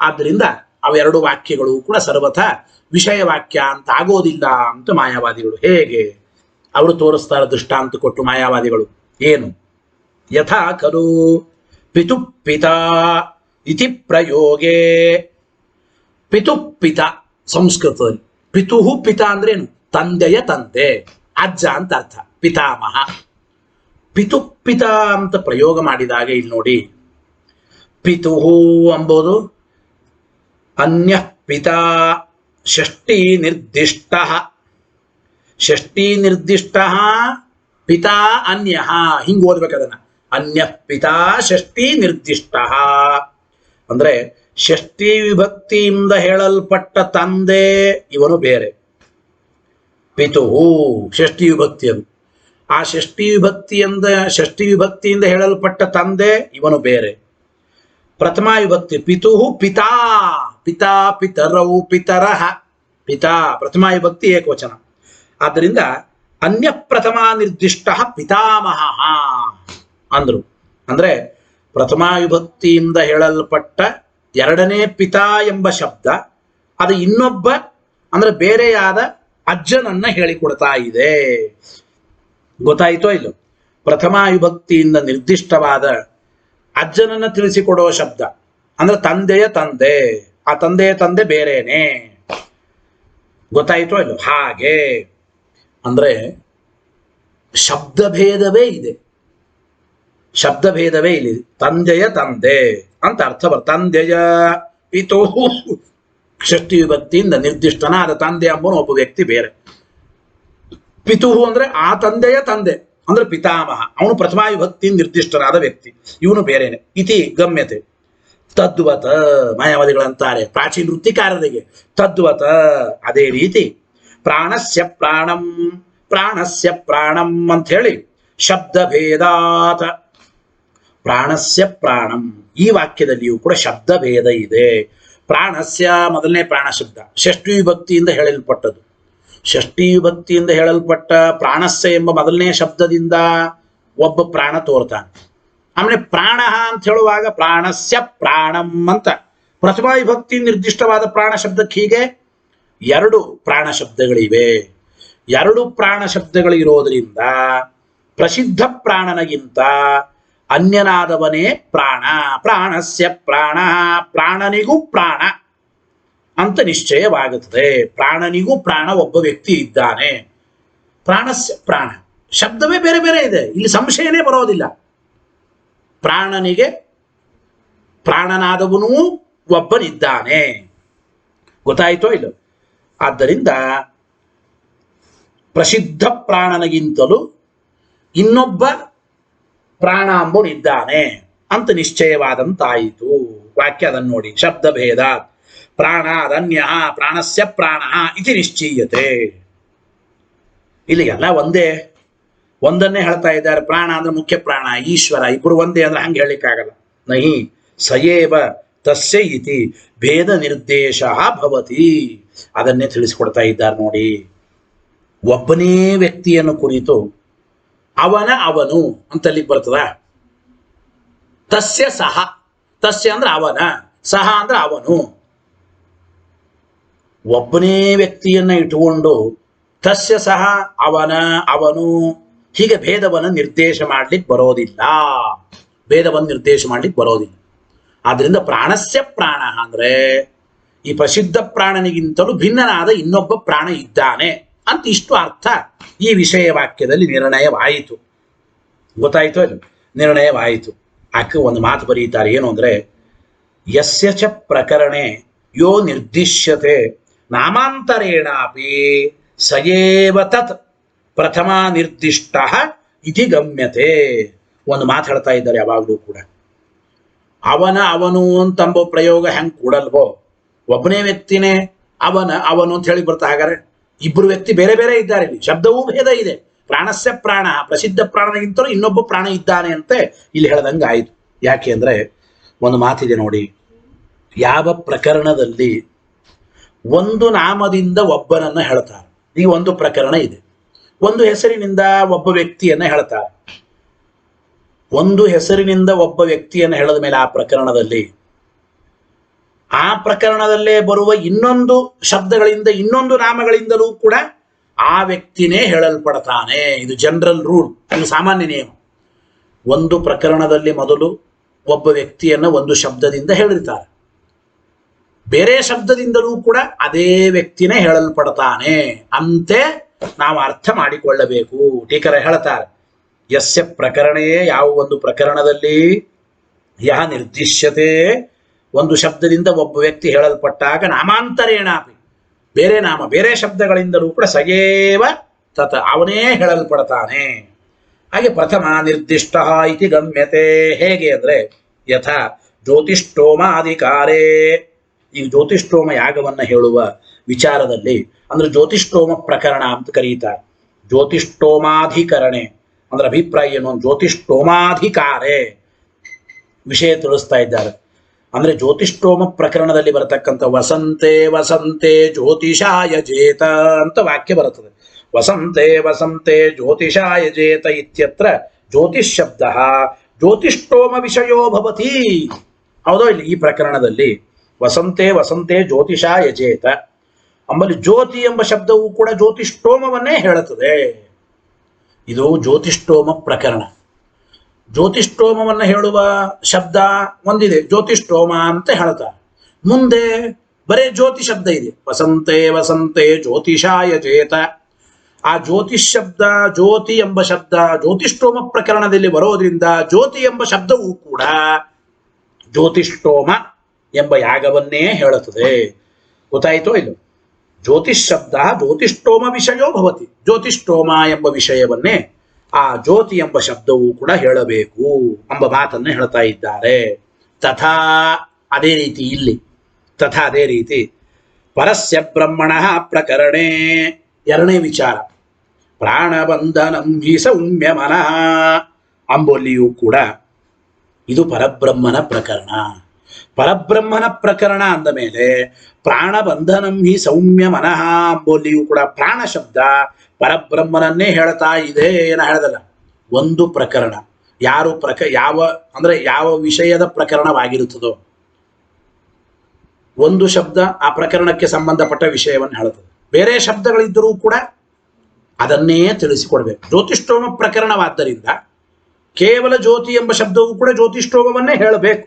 ಆದ್ದರಿಂದ ಅವೆರಡು ವಾಕ್ಯಗಳು ಕೂಡ ಸರ್ವಥಾ ವಿಷಯ ವಾಕ್ಯ ಅಂತ ಆಗೋದಿಲ್ಲ ಅಂತ ಮಾಯಾವಾದಿಗಳು. ಹೇಗೆ ಅವರು ತೋರಿಸ್ತಾರೆ ದೃಷ್ಟಾಂತ ಕೊಟ್ಟು ಮಾಯಾವಾದಿಗಳು. ಏನು? ಯಥಾ ಖಲು ಪಿತುಪಿತ ಇತಿ ಪ್ರಯೋಗೆ. ಪಿತುಪಿತ ಸಂಸ್ಕೃತದಲ್ಲಿ ಪಿತುಹು ಪಿತ ಅಂದ್ರೇನು? ತಂದೆಯ ತಂದೆ, ಅಜ್ಜ ಅಂತ ಅರ್ಥ. ಪಿತಾಮಹ. ಪಿತುಪಿತ ಅಂತ ಪ್ರಯೋಗ ಮಾಡಿದಾಗ ಇಲ್ಲಿ ನೋಡಿ, ಪಿತುಹು ಎಂಬುದು ಅನ್ಯ ಪಿತಾ ಷಷ್ಠಿ ನಿರ್ದಿಷ್ಟ, ಷಷ್ಠಿ ನಿರ್ದಿಷ್ಟ ಪಿತಾ ಅನ್ಯ, ಹಿಂಗ್ ಓದ್ಬೇಕು ಅದನ್ನ. ಅನ್ಯ ಪಿತಾ ಷಷ್ಠಿ ನಿರ್ದಿಷ್ಟ ಅಂದ್ರೆ ಷಷ್ಠಿ ವಿಭಕ್ತಿಯಿಂದ ಹೇಳಲ್ಪಟ್ಟ ತಂದೆ ಇವನು ಬೇರೆ. ಪಿತುಹು ಷಷ್ಠಿ ವಿಭಕ್ತಿ ಅದು. ಆ ಷಷ್ಠಿ ವಿಭಕ್ತಿಯಿಂದ ಹೇಳಲ್ಪಟ್ಟ ತಂದೆ ಇವನು ಬೇರೆ. ಪ್ರಥಮ ವಿಭಕ್ತಿ ಪಿತುಹು ಪಿತಾ, ಪಿತಾ ಪಿತರೌ ಪಿತರಃ, ಪಿತಾ ಪ್ರಥಮ ವಿಭಕ್ತಿ ಏಕವಚನ. ಆದ್ದರಿಂದ ಅನ್ಯ ಪ್ರಥಮ ನಿರ್ದಿಷ್ಟ ಪಿತಾಮಹ ಅಂದ್ರು. ಅಂದ್ರೆ ಪ್ರಥಮ ವಿಭಕ್ತಿಯಿಂದ ಹೇಳಲ್ಪಟ್ಟ ಎರಡನೇ ಪಿತಾ ಎಂಬ ಶಬ್ದ ಅದು ಇನ್ನೊಬ್ಬ ಅಂದ್ರೆ ಬೇರೆಯಾದ ಅಜ್ಜನನ್ನ ಹೇಳಿಕೊಡ್ತಾ ಇದೆ. ಗೊತ್ತಾಯಿತೋ ಇಲ್ಲೋ? ಪ್ರಥಮ ವಿಭಕ್ತಿಯಿಂದ ನಿರ್ದಿಷ್ಟವಾದ ಅಜ್ಜನನ್ನ ತಿಳಿಸಿಕೊಡುವ ಶಬ್ದ ಅಂದ್ರೆ ತಂದೆಯ ತಂದೆ. ಆ ತಂದೆಯ ತಂದೆ ಬೇರೆನೆ. ಗೊತ್ತಾಯಿತೋ ಇಲ್ಲೋ? ಹಾಗೆ ಅಂದ್ರೆ ಶಬ್ದಭೇದವೇ ಇದೆ. ಶಬ್ದಭೇದವೇ ಇಲ್ಲಿ. ತಂದೆಯ ತಂದೆ ಅಂತ ಅರ್ಥ ತಂದೆಯ ಪಿತೋ ಷಷ್ಠಿ ವಿಭಕ್ತಿಯಿಂದ ನಿರ್ದಿಷ್ಟನಾದ ತಂದೆ ಎಂಬನು ಒಬ್ಬ ವ್ಯಕ್ತಿ ಬೇರೆ. ಪಿತುಹು ಅಂದ್ರೆ ಆ ತಂದೆಯ ತಂದೆ ಅಂದ್ರೆ ಪಿತಾಮಹ, ಅವನು ಪ್ರಥಮ ವಿಭಕ್ತಿಯಿಂದ ನಿರ್ದಿಷ್ಟನಾದ ವ್ಯಕ್ತಿ, ಇವನು ಬೇರೆನೆ. ಇತಿ ಗಮ್ಯತೆ. ತದ್ವತ ಮಾಯಾವಾದಿಗಳಂತಾರೆ ಪ್ರಾಚೀನ ವೃತ್ತಿಕಾರರಿಗೆ. ತದ್ವತ ಅದೇ ರೀತಿ ಪ್ರಾಣಸ್ಯ ಪ್ರಾಣಂ ಪ್ರಾಣಸ್ಯ ಪ್ರಾಣಂ ಅಂತ ಹೇಳಿ ಶಬ್ದಭೇದಾತ ಪ್ರಾಣಸ್ಯ ಪ್ರಾಣಂ ಈ ವಾಕ್ಯದಲ್ಲಿಯೂ ಕೂಡ ಶಬ್ದಭೇದ ಇದೆ. ಪ್ರಾಣಸ್ಯ ಮೊದಲನೇ ಪ್ರಾಣ ಶಬ್ದ ಷಷ್ಠಿ ವಿಭಕ್ತಿಯಿಂದ ಹೇಳಲ್ಪಟ್ಟದ್ದು. ಷಷ್ಠಿ ವಿಭಕ್ತಿಯಿಂದ ಹೇಳಲ್ಪಟ್ಟ ಪ್ರಾಣಸ್ಯ ಎಂಬ ಮೊದಲನೇ ಶಬ್ದದಿಂದ ಒಬ್ಬ ಪ್ರಾಣ ತೋರ್ತಾನೆ. ಆಮೇಲೆ ಪ್ರಾಣ ಅಂತ ಹೇಳುವಾಗ ಪ್ರಾಣಸ್ಯ ಪ್ರಾಣಂ ಅಂತ ಪ್ರಥಮ ವಿಭಕ್ತಿ ನಿರ್ದಿಷ್ಟವಾದ ಪ್ರಾಣ ಶಬ್ದಕ್ಕೆ ಹೀಗೆ ಎರಡು ಪ್ರಾಣ ಶಬ್ದಗಳಿವೆ. ಎರಡು ಪ್ರಾಣ ಶಬ್ದಗಳಿರೋದ್ರಿಂದ ಪ್ರಸಿದ್ಧ ಪ್ರಾಣನಗಿಂತ ಅನ್ಯನಾದವನೇ ಪ್ರಾಣ. ಪ್ರಾಣಸ್ಯ ಪ್ರಾಣ ಪ್ರಾಣನಿಗೂ ಪ್ರಾಣ ಅಂತ ನಿಶ್ಚಯವಾಗುತ್ತದೆ. ಪ್ರಾಣನಿಗೂ ಪ್ರಾಣ ಒಬ್ಬ ವ್ಯಕ್ತಿ ಇದ್ದಾನೆ. ಪ್ರಾಣಸ್ಯ ಪ್ರಾಣ ಶಬ್ದವೇ ಬೇರೆ ಬೇರೆ ಇದೆ, ಇಲ್ಲಿ ಸಂಶಯನೇ ಬರೋದಿಲ್ಲ. ಪ್ರಾಣನಿಗೆ ಪ್ರಾಣನಾದವನೂ ಒಬ್ಬನಿದ್ದಾನೆ. ಗೊತ್ತಾಯಿತೋ ಇಲ್ಲ? ಆದ್ದರಿಂದ ಪ್ರಸಿದ್ಧ ಪ್ರಾಣನಿಗಿಂತಲೂ ಇನ್ನೊಬ್ಬ ಪ್ರಾಣ ಅಂಬೋನಿದ್ದಾನೆ ಅಂತ ನಿಶ್ಚಯವಾದಂತಾಯಿತು. ವಾಕ್ಯ ಅದನ್ನು ನೋಡಿ. ಶಬ್ದಭೇದ ಪ್ರಾಣಾದನ್ಯ ಪ್ರಾಣಸ್ಯ ಪ್ರಾಣ ಇತಿ ನಿಶ್ಚೀಯತೆ. ಇಲ್ಲಿ ಎಲ್ಲ ಒಂದನ್ನೇ ಹೇಳ್ತಾ ಇದ್ದಾರೆ. ಪ್ರಾಣ ಅಂದ್ರೆ ಮುಖ್ಯ ಪ್ರಾಣ ಈಶ್ವರ, ಇಬ್ಬರು ಒಂದೇ ಅಂದ್ರೆ ಹಂಗೆ ಹೇಳಲಿಕ್ಕಾಗಲ್ಲ. ನಹಿ ಸಯೇವ ತಸ್ಯ ಇತಿ ಭೇದ ನಿರ್ದೇಶ ಭವತಿ. ಅದನ್ನೇ ತಿಳಿಸ್ಕೊಡ್ತಾ ಇದ್ದಾರೆ ನೋಡಿ. ಒಬ್ಬನೇ ವ್ಯಕ್ತಿಯನ್ನು ಕುರಿತು ಅವನು ಅಂತಲ್ಲಿ ಬರ್ತದ. ತಸ್ಯ ಸಹ, ತಸ್ಯ ಅಂದ್ರೆ ಅವನ, ಸಹ ಅಂದ್ರೆ ಅವನು. ಒಬ್ಬನೇ ವ್ಯಕ್ತಿಯನ್ನ ಇಟ್ಟುಕೊಂಡು ತಸ್ಯ ಸಹ ಅವನು ಹೀಗೆ ಭೇದವನ್ನು ನಿರ್ದೇಶ ಮಾಡ್ಲಿಕ್ಕೆ ಬರೋದಿಲ್ಲ. ಭೇದವನ್ನು ನಿರ್ದೇಶ ಮಾಡ್ಲಿಕ್ಕೆ ಬರೋದಿಲ್ಲ. ಆದ್ರಿಂದ ಪ್ರಾಣಸ್ಯ ಪ್ರಾಣ ಅಂದ್ರೆ ಈ ಪ್ರಸಿದ್ಧ ಪ್ರಾಣನಿಗಿಂತಲೂ ಭಿನ್ನನಾದ ಇನ್ನೊಬ್ಬ ಪ್ರಾಣ ಇದ್ದಾನೆ ಅಂತ ಇಷ್ಟು ಅರ್ಥ ಈ ವಿಷಯ ವಾಕ್ಯದಲ್ಲಿ ನಿರ್ಣಯವಾಯಿತು. ಗೊತ್ತಾಯಿತು? ನಿರ್ಣಯವಾಯಿತು. ಆಕೆ ಒಂದು ಮಾತು ಬರೀತಾರೆ. ಏನು ಅಂದ್ರೆ ಯಸ್ಯ ಚ ಪ್ರಕರಣೆ ಯೋ ನಿರ್ದಿಶ್ಯತೆ ನಾಮಾಂತರೇಣಾಪಿ ಸಯೇವ ತತ್ ಪ್ರಥಮ ನಿರ್ದಿಷ್ಟ ಇತಿ ಗಮ್ಯತೆ. ಒಂದು ಮಾತು ಹೇಳ್ತಾ ಇದ್ದಾರೆ ಯಾವಾಗಲೂ ಕೂಡ. ಅವನು ಅಂತಂಬೋ ಪ್ರಯೋಗ ಹೆಂಗೆ ಕೂಡಲ್ವೋ, ಒಬ್ಬನೇ ವ್ಯಕ್ತಿನೇ ಅವನು ಅಂತ ಹೇಳಿ ಬರ್ತಾ. ಹಾಗಾದ್ರೆ ಇಬ್ಬರು ವ್ಯಕ್ತಿ ಬೇರೆ ಬೇರೆ ಇದ್ದಾರೆ. ಇಲ್ಲಿ ಶಬ್ದವೂ ಭೇದ ಇದೆ. ಪ್ರಾಣಸ್ಯ ಪ್ರಾಣ ಪ್ರಸಿದ್ಧ ಪ್ರಾಣಗಿಂತಲೂ ಇನ್ನೊಬ್ಬ ಪ್ರಾಣ ಇದ್ದಾನೆ ಅಂತೆ ಇಲ್ಲಿ ಹೇಳ್ದಂಗೆ ಆಯಿತು. ಯಾಕೆ ಅಂದ್ರೆ ಒಂದು ಮಾತಿದೆ ನೋಡಿ. ಯಾವ ಪ್ರಕರಣದಲ್ಲಿ ಒಂದು ನಾಮದಿಂದ ಒಬ್ಬನನ್ನ ಹೇಳ್ತಾರೆ. ಈಗ ಒಂದು ಪ್ರಕರಣ ಇದೆ, ಒಂದು ಹೆಸರಿನಿಂದ ಒಬ್ಬ ವ್ಯಕ್ತಿಯನ್ನ ಹೇಳ್ತಾರೆ. ಒಂದು ಹೆಸರಿನಿಂದ ಒಬ್ಬ ವ್ಯಕ್ತಿಯನ್ನು ಹೇಳಿದ ಮೇಲೆ ಆ ಪ್ರಕರಣದಲ್ಲೇ ಬರುವ ಇನ್ನೊಂದು ಶಬ್ದಗಳಿಂದ ಇನ್ನೊಂದು ನಾಮಗಳಿಂದಲೂ ಕೂಡ ಆ ವ್ಯಕ್ತಿನೇ ಹೇಳಲ್ಪಡ್ತಾನೆ. ಇದು ಜನರಲ್ ರೂಲ್, ಇದು ಸಾಮಾನ್ಯ ನಿಯಮ. ಒಂದು ಪ್ರಕರಣದಲ್ಲಿ ಮೊದಲು ಒಬ್ಬ ವ್ಯಕ್ತಿಯನ್ನ ಒಂದು ಶಬ್ದದಿಂದ ಹೇಳಿರ್ತಾರೆ, ಬೇರೆ ಶಬ್ದದಿಂದಲೂ ಕೂಡ ಅದೇ ವ್ಯಕ್ತಿನೇ ಹೇಳಲ್ಪಡ್ತಾನೆ ಅಂತೆ ನಾವು ಅರ್ಥ ಮಾಡಿಕೊಳ್ಳಬೇಕು. ಟೀಕರ ಹೇಳ್ತಾರೆ, ಯಸ್ಯ ಪ್ರಕರಣೆಯೇ ಯಾವ ಒಂದು ಪ್ರಕರಣದಲ್ಲಿ ಯಹ ನಿರ್ದಿಶ್ಯತೆ ಒಂದು ಶಬ್ದದಿಂದ ಒಬ್ಬ ವ್ಯಕ್ತಿ ಹೇಳಲ್ಪಟ್ಟಾಗ ನಾಮಾಂತರೇಣಾಪಿ ಬೇರೆ ನಾಮ ಬೇರೆ ಶಬ್ದಗಳಿಂದಲೂ ಕೂಡ ಸಯೇವ ತತ ಅವನೇ ಹೇಳಲ್ಪಡ್ತಾನೆ. ಹಾಗೆ ಪ್ರಥಮ ನಿರ್ದಿಷ್ಟ ಇತಿ ಗಮ್ಯತೆ. ಹೇಗೆ ಅಂದ್ರೆ ಯಥಾ ಜ್ಯೋತಿಷ್ಠೋಮಾಧಿಕಾರೇ. ಈ ಜ್ಯೋತಿಷ್ಠೋಮ ಯಾಗವನ್ನ ಹೇಳುವ ವಿಚಾರದಲ್ಲಿ ಅಂದ್ರೆ ಜ್ಯೋತಿಷ್ಠೋಮ ಪ್ರಕರಣ ಅಂತ ಕರೀತಾರೆ. ಜ್ಯೋತಿಷ್ಠೋಮಾಧಿಕರಣೆ ಅಂದ್ರೆ ಅಭಿಪ್ರಾಯ ಏನು? ಜ್ಯೋತಿಷ್ಠೋಮಾಧಿಕಾರೇ ವಿಷಯ ತಿಳಿಸ್ತಾ ಇದ್ದಾರೆ. ಅಂದ್ರೆ ಜ್ಯೋತಿಷ್ಠೋಮ ಪ್ರಕರಣದಲ್ಲಿ ಬರತಕ್ಕಂಥ ವಸಂತೆ ವಸಂತೆ ಜ್ಯೋತಿಷಾಯ ಜೇತ ಅಂತ ವಾಕ್ಯ ಬರುತ್ತದೆ. ವಸಂತೆ ವಸಂತೆ ಜ್ಯೋತಿಷಾಯ ಜೇತ ಇತ್ಯತ್ರ ಜ್ಯೋತಿಷ್ ಶಬ್ದ ಜ್ಯೋತಿಷ್ಠೋಮ ವಿಷಯೋ ಭವತಿ. ಹೌದೋ ಇಲ್ಲಿ ಈ ಪ್ರಕರಣದಲ್ಲಿ ವಸಂತೆ ವಸಂತೆ ಜ್ಯೋತಿಷಾಯ ಜೇತ ಆಮೇಲೆ ಜ್ಯೋತಿ ಎಂಬ ಶಬ್ದವು ಕೂಡ ಜ್ಯೋತಿಷ್ಠೋಮವನ್ನೇ ಹೇಳುತ್ತದೆ. ಇದು ಜ್ಯೋತಿಷ್ಠೋಮ ಪ್ರಕರಣ. ಜ್ಯೋತಿಷ್ಠೋಮವನ್ನು ಹೇಳುವ ಶಬ್ದ ಒಂದಿದೆ, ಜ್ಯೋತಿಷ್ಠೋಮ ಅಂತ ಹೇಳ್ತಾರೆ. ಮುಂದೆ ಬರೇ ಜ್ಯೋತಿ ಶಬ್ದ ಇದೆ, ವಸಂತೆ ವಸಂತೆ ಜ್ಯೋತಿಷಾಯ ಚೇತ. ಆ ಜ್ಯೋತಿಷ್ ಶಬ್ದ, ಜ್ಯೋತಿ ಎಂಬ ಶಬ್ದ ಜ್ಯೋತಿಷ್ಠೋಮ ಪ್ರಕರಣದಲ್ಲಿ ಬರೋದ್ರಿಂದ ಜ್ಯೋತಿ ಎಂಬ ಶಬ್ದವೂ ಕೂಡ ಜ್ಯೋತಿಷ್ಠೋಮ ಎಂಬ ಯಾಗವನ್ನೇ ಹೇಳುತ್ತದೆ. ಗೊತ್ತಾಯಿತೋ ಇದು? ಜ್ಯೋತಿಷ್ ಶಬ್ದ ಜ್ಯೋತಿಷ್ಠೋಮ ವಿಷಯೋ ಭವತಿ. ಜ್ಯೋತಿಷ್ಠೋಮ ಎಂಬ ವಿಷಯವನ್ನೇ ಆ ಜ್ಯೋತಿ ಎಂಬ ಶಬ್ದವೂ ಕೂಡ ಹೇಳಬೇಕು ಎಂಬ ಮಾತನ್ನು ಹೇಳ್ತಾ ಇದ್ದಾರೆ. ತಥಾ ಅದೇ ರೀತಿ ಇಲ್ಲಿ, ತಥಾ ಅದೇ ರೀತಿ ಪರಸ್ಯ ಬ್ರಹ್ಮಣ ಪ್ರಕರಣೆ ಎರಡನೇ ವಿಚಾರ, ಪ್ರಾಣಬಂಧನಂ ಹಿ ಸೌಮ್ಯ ಮನಃ ಅಂಬೊಲ್ಲಿಯೂ ಕೂಡ ಇದು ಪರಬ್ರಹ್ಮನ ಪ್ರಕರಣ. ಪರಬ್ರಹ್ಮನ ಪ್ರಕರಣ ಅಂದ ಮೇಲೆ ಪ್ರಾಣಬಂಧನಂ ಹಿ ಸೌಮ್ಯ ಮನಃ ಅಂಬೋಲಿಯೂ ಕೂಡ ಪ್ರಾಣ ಶಬ್ದ ಪರಬ್ರಹ್ಮನನ್ನೇ ಹೇಳ್ತಾ ಇದೆ. ಏನ ಹೇಳದಲ್ಲ, ಒಂದು ಪ್ರಕರಣ ಯಾರು ಯಾವ ಅಂದ್ರೆ ಯಾವ ವಿಷಯದ ಪ್ರಕರಣವಾಗಿರುತ್ತದೋ ಒಂದು ಶಬ್ದ ಆ ಪ್ರಕರಣಕ್ಕೆ ಸಂಬಂಧಪಟ್ಟ ವಿಷಯವನ್ನು ಹೇಳುತ್ತದೆ. ಬೇರೆ ಶಬ್ದಗಳಿದ್ದರೂ ಕೂಡ ಅದನ್ನೇ ತಿಳಿಸಿಕೊಡ್ಬೇಕು. ಜ್ಯೋತಿಷ್ಠೋಮ ಪ್ರಕರಣವಾದ್ದರಿಂದ ಕೇವಲ ಜ್ಯೋತಿ ಎಂಬ ಶಬ್ದವೂ ಕೂಡ ಜ್ಯೋತಿಷ್ಠೋಮವನ್ನೇ ಹೇಳಬೇಕು.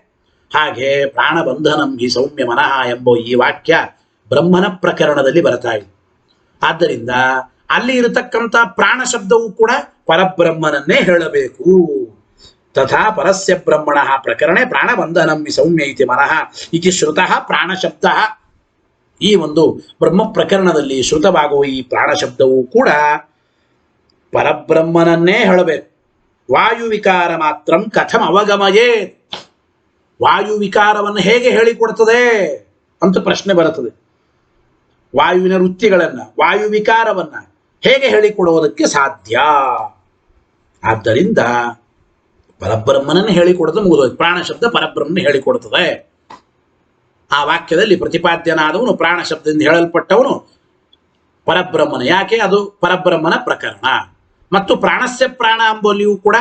ಹಾಗೆ ಪ್ರಾಣಬಂಧನಂ ಹಿ ಸೌಮ್ಯ ಮನಃ ಎಂಬ ಈ ವಾಕ್ಯ ಬ್ರಹ್ಮನ ಪ್ರಕರಣದಲ್ಲಿ ಬರ್ತಾ ಇದೆ. ಆದ್ದರಿಂದ ಅಲ್ಲಿ ಇರತಕ್ಕಂಥ ಪ್ರಾಣ ಶಬ್ದವೂ ಕೂಡ ಪರಬ್ರಹ್ಮನನ್ನೇ ಹೇಳಬೇಕು. ತಥಾ ಪರಸ್ಯ ಬ್ರಹ್ಮಣ ಪ್ರಕರಣೆ ಪ್ರಾಣಬಂಧನಂ ಹಿ ಸೌಮ್ಯ ಇತಿ ಮನಃ ಇತಿ ಶ್ರುತಃ ಪ್ರಾಣ ಶಬ್ದ. ಈ ಒಂದು ಬ್ರಹ್ಮ ಪ್ರಕರಣದಲ್ಲಿ ಶ್ರುತವಾಗುವ ಈ ಪ್ರಾಣ ಶಬ್ದವೂ ಕೂಡ ಪರಬ್ರಹ್ಮನನ್ನೇ ಹೇಳಬೇಕು. ವಾಯು ವಿಕಾರ ಮಾತ್ರಂ ಕಥಂ ಅವಗಮಯೇ, ವಾಯು ವಿಕಾರವನ್ನು ಹೇಗೆ ಹೇಳಿಕೊಡ್ತದೆ ಅಂತ ಪ್ರಶ್ನೆ ಬರುತ್ತದೆ. ವಾಯುವಿನ ವೃತ್ತಿಗಳನ್ನ, ವಾಯು ವಿಕಾರವನ್ನ ಹೇಗೆ ಹೇಳಿಕೊಡುವುದಕ್ಕೆ ಸಾಧ್ಯ? ಆದ್ದರಿಂದ ಪರಬ್ರಹ್ಮನನ್ನು ಹೇಳಿಕೊಡೋದು ಮುಗಿದೋಯ್ತು. ಪ್ರಾಣ ಶಬ್ದ ಪರಬ್ರಹ್ಮನ ಹೇಳಿಕೊಡುತ್ತದೆ. ಆ ವಾಕ್ಯದಲ್ಲಿ ಪ್ರತಿಪಾದ್ಯನಾದವನು ಪ್ರಾಣ ಶಬ್ದದಿಂದ ಹೇಳಲ್ಪಟ್ಟವನು ಪರಬ್ರಹ್ಮನ. ಯಾಕೆ? ಅದು ಪರಬ್ರಹ್ಮನ ಪ್ರಕರಣ. ಮತ್ತು ಪ್ರಾಣಸ್ಯ ಪ್ರಾಣ ಅಂಬೋಲಿಯೂ ಕೂಡ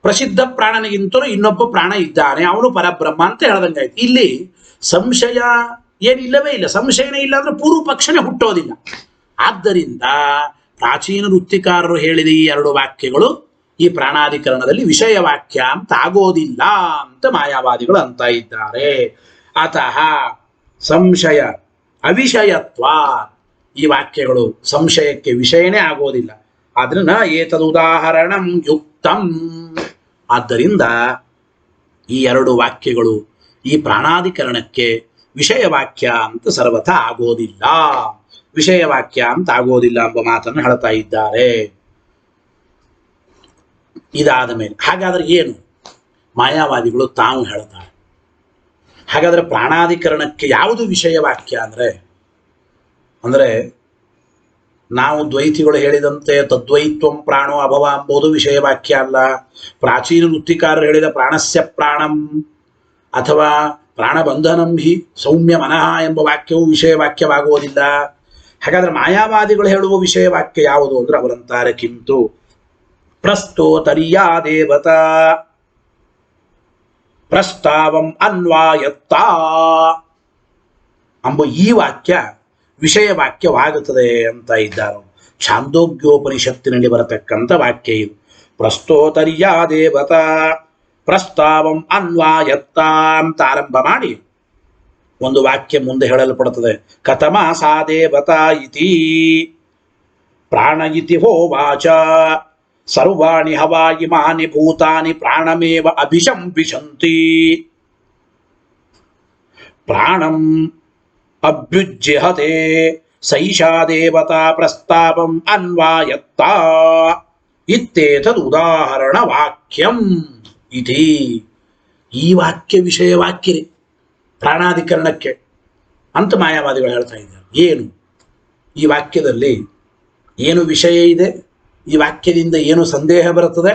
ಪ್ರಸಿದ್ಧ ಪ್ರಾಣನಿಗಿಂತಲೂ ಇನ್ನೊಬ್ಬ ಪ್ರಾಣ ಇದ್ದಾನೆ, ಅವನು ಪರಬ್ರಹ್ಮ ಅಂತ ಹೇಳ್ದಂಗಾಯ್ತು. ಇಲ್ಲಿ ಸಂಶಯ ಏನಿಲ್ಲವೇ ಇಲ್ಲ. ಸಂಶಯನೇ ಇಲ್ಲ ಅಂದ್ರೆ ಪೂರ್ವ ಪಕ್ಷನೇ ಹುಟ್ಟೋದಿಲ್ಲ. ಆದ್ದರಿಂದ ಪ್ರಾಚೀನ ವೃತ್ತಿಕಾರರು ಹೇಳಿದ ಈ ಎರಡು ವಾಕ್ಯಗಳು ಈ ಪ್ರಾಣಾಧಿಕರಣದಲ್ಲಿ ವಿಷಯ ವಾಕ್ಯ ಅಂತ ಆಗೋದಿಲ್ಲ ಅಂತ ಮಾಯಾವಾದಿಗಳು ಅಂತ ಇದ್ದಾರೆ. ಅತಃ ಸಂಶಯ ಅವಿಷಯತ್ವ, ಈ ವಾಕ್ಯಗಳು ಸಂಶಯಕ್ಕೆ ವಿಷಯನೇ ಆಗೋದಿಲ್ಲ. ಆದ್ರೆ ನ ಏತದುದಾಹರಣಂ ಯುಕ್ತಂ, ಆದ್ದರಿಂದ ಈ ಎರಡು ವಾಕ್ಯಗಳು ಈ ಪ್ರಾಣಾಧಿಕರಣಕ್ಕೆ ವಿಷಯ ವಾಕ್ಯ ಅಂತ ಸರ್ವಥಾ ಆಗೋದಿಲ್ಲ, ವಿಷಯ ವಾಕ್ಯ ಅಂತ ಆಗೋದಿಲ್ಲ ಎಂಬ ಮಾತನ್ನು ಹೇಳ್ತಾ ಇದ್ದಾರೆ. ಇದಾದ ಮೇಲೆ ಹಾಗಾದ್ರೆ ಏನು ಮಾಯಾವಾದಿಗಳು ತಾವು ಹೇಳ್ತಾರೆ? ಹಾಗಾದ್ರೆ ಪ್ರಾಣಾಧಿಕರಣಕ್ಕೆ ಯಾವುದು ವಿಷಯ ವಾಕ್ಯ ಅಂದ್ರೆ ನಾವು ದ್ವೈತಿಗಳು ಹೇಳಿದಂತೆ ತದ್ವೈತ್ವಂ ಪ್ರಾಣೋ ಅಭವ ಎಂಬುದು ವಿಷಯ ವಾಕ್ಯ ಅಲ್ಲ. ಪ್ರಾಚೀನ ವೃತ್ತಿಕಾರರು ಹೇಳಿದ ಪ್ರಾಣಸ್ಯ ಪ್ರಾಣಂ ಅಥವಾ ಪ್ರಾಣಬಂಧನಂ ಹಿ ಸೌಮ್ಯ ಮನಃ ಎಂಬ ವಾಕ್ಯವು ವಿಷಯ ವಾಕ್ಯವಾಗುವುದಿಲ್ಲ. ಹಾಗಾದ್ರೆ ಮಾಯಾವಾದಿಗಳು ಹೇಳುವ ವಿಷಯ ವಾಕ್ಯ ಯಾವುದು ಅಂದ್ರೆ ಅವರಂತಾರೆ ಕಿಂತು ಪ್ರಸ್ತೋತರಿಯಾ ದೇವತಾ ಪ್ರಸ್ತಾವಂ ಅನ್ವಾಯತ್ತಾ ಎಂಬ ಈ ವಾಕ್ಯ ವಿಷಯ ವಾಕ್ಯವಾಗುತ್ತದೆ ಅಂತ ಇದ್ದಾರೆ. ಛಾಂದೋಗ್ಯೋಪನಿಷತ್ತಿನಲ್ಲಿ ಬರತಕ್ಕಂಥ ವಾಕ್ಯ ಇದು. ಪ್ರಸ್ತೋತರಿಯಾ ದೇವತಾ ಪ್ರಸ್ತಾವಂ ಅನ್ವಾಯತ್ತಾ ಅಂತ ಆರಂಭ ಮಾಡಿ ಒಂದು ವಾಕ್ಯ ಮುಂದೆ ಹೇಳಲ್ಪಡುತ್ತದೆ. ಕಥಮ ಸಾ ದೇವತಾ ಇತಿ ಪ್ರಾಣ ಇತಿ ಹೋವಾಚ ಸರ್ವಾಣಿ ಹವಾಯಿಮಾನಿ ಭೂತಾನಿ ಪ್ರಾಣಮೇವ ಅಭಿಶಂಬಿಷಂತಿ ಪ್ರಾಣಂ ಅಭ್ಯುಜ್ಯಹತೆ ಸೈಷಾ ದೇವತಾ ಪ್ರಸ್ತಾಪಂ ಅನ್ವಾಯತ್ತಾ ಇತ್ತೇತದ್ ಉದಾಹರಣ ವಾಕ್ಯಂ ಇತಿ. ಈ ವಾಕ್ಯ ವಿಷಯ ವಾಕ್ಯರೇ ಪ್ರಾಣಾಧಿಕರಣಕ್ಕೆ ಅಂತ ಮಾಯಾವಾದಿಗಳು ಹೇಳ್ತಾ ಇದ್ದಾರೆ. ಏನು ಈ ವಾಕ್ಯದಲ್ಲಿ ಏನು ವಿಷಯ ಇದೆ, ಈ ವಾಕ್ಯದಿಂದ ಏನು ಸಂದೇಹ ಬರುತ್ತದೆ,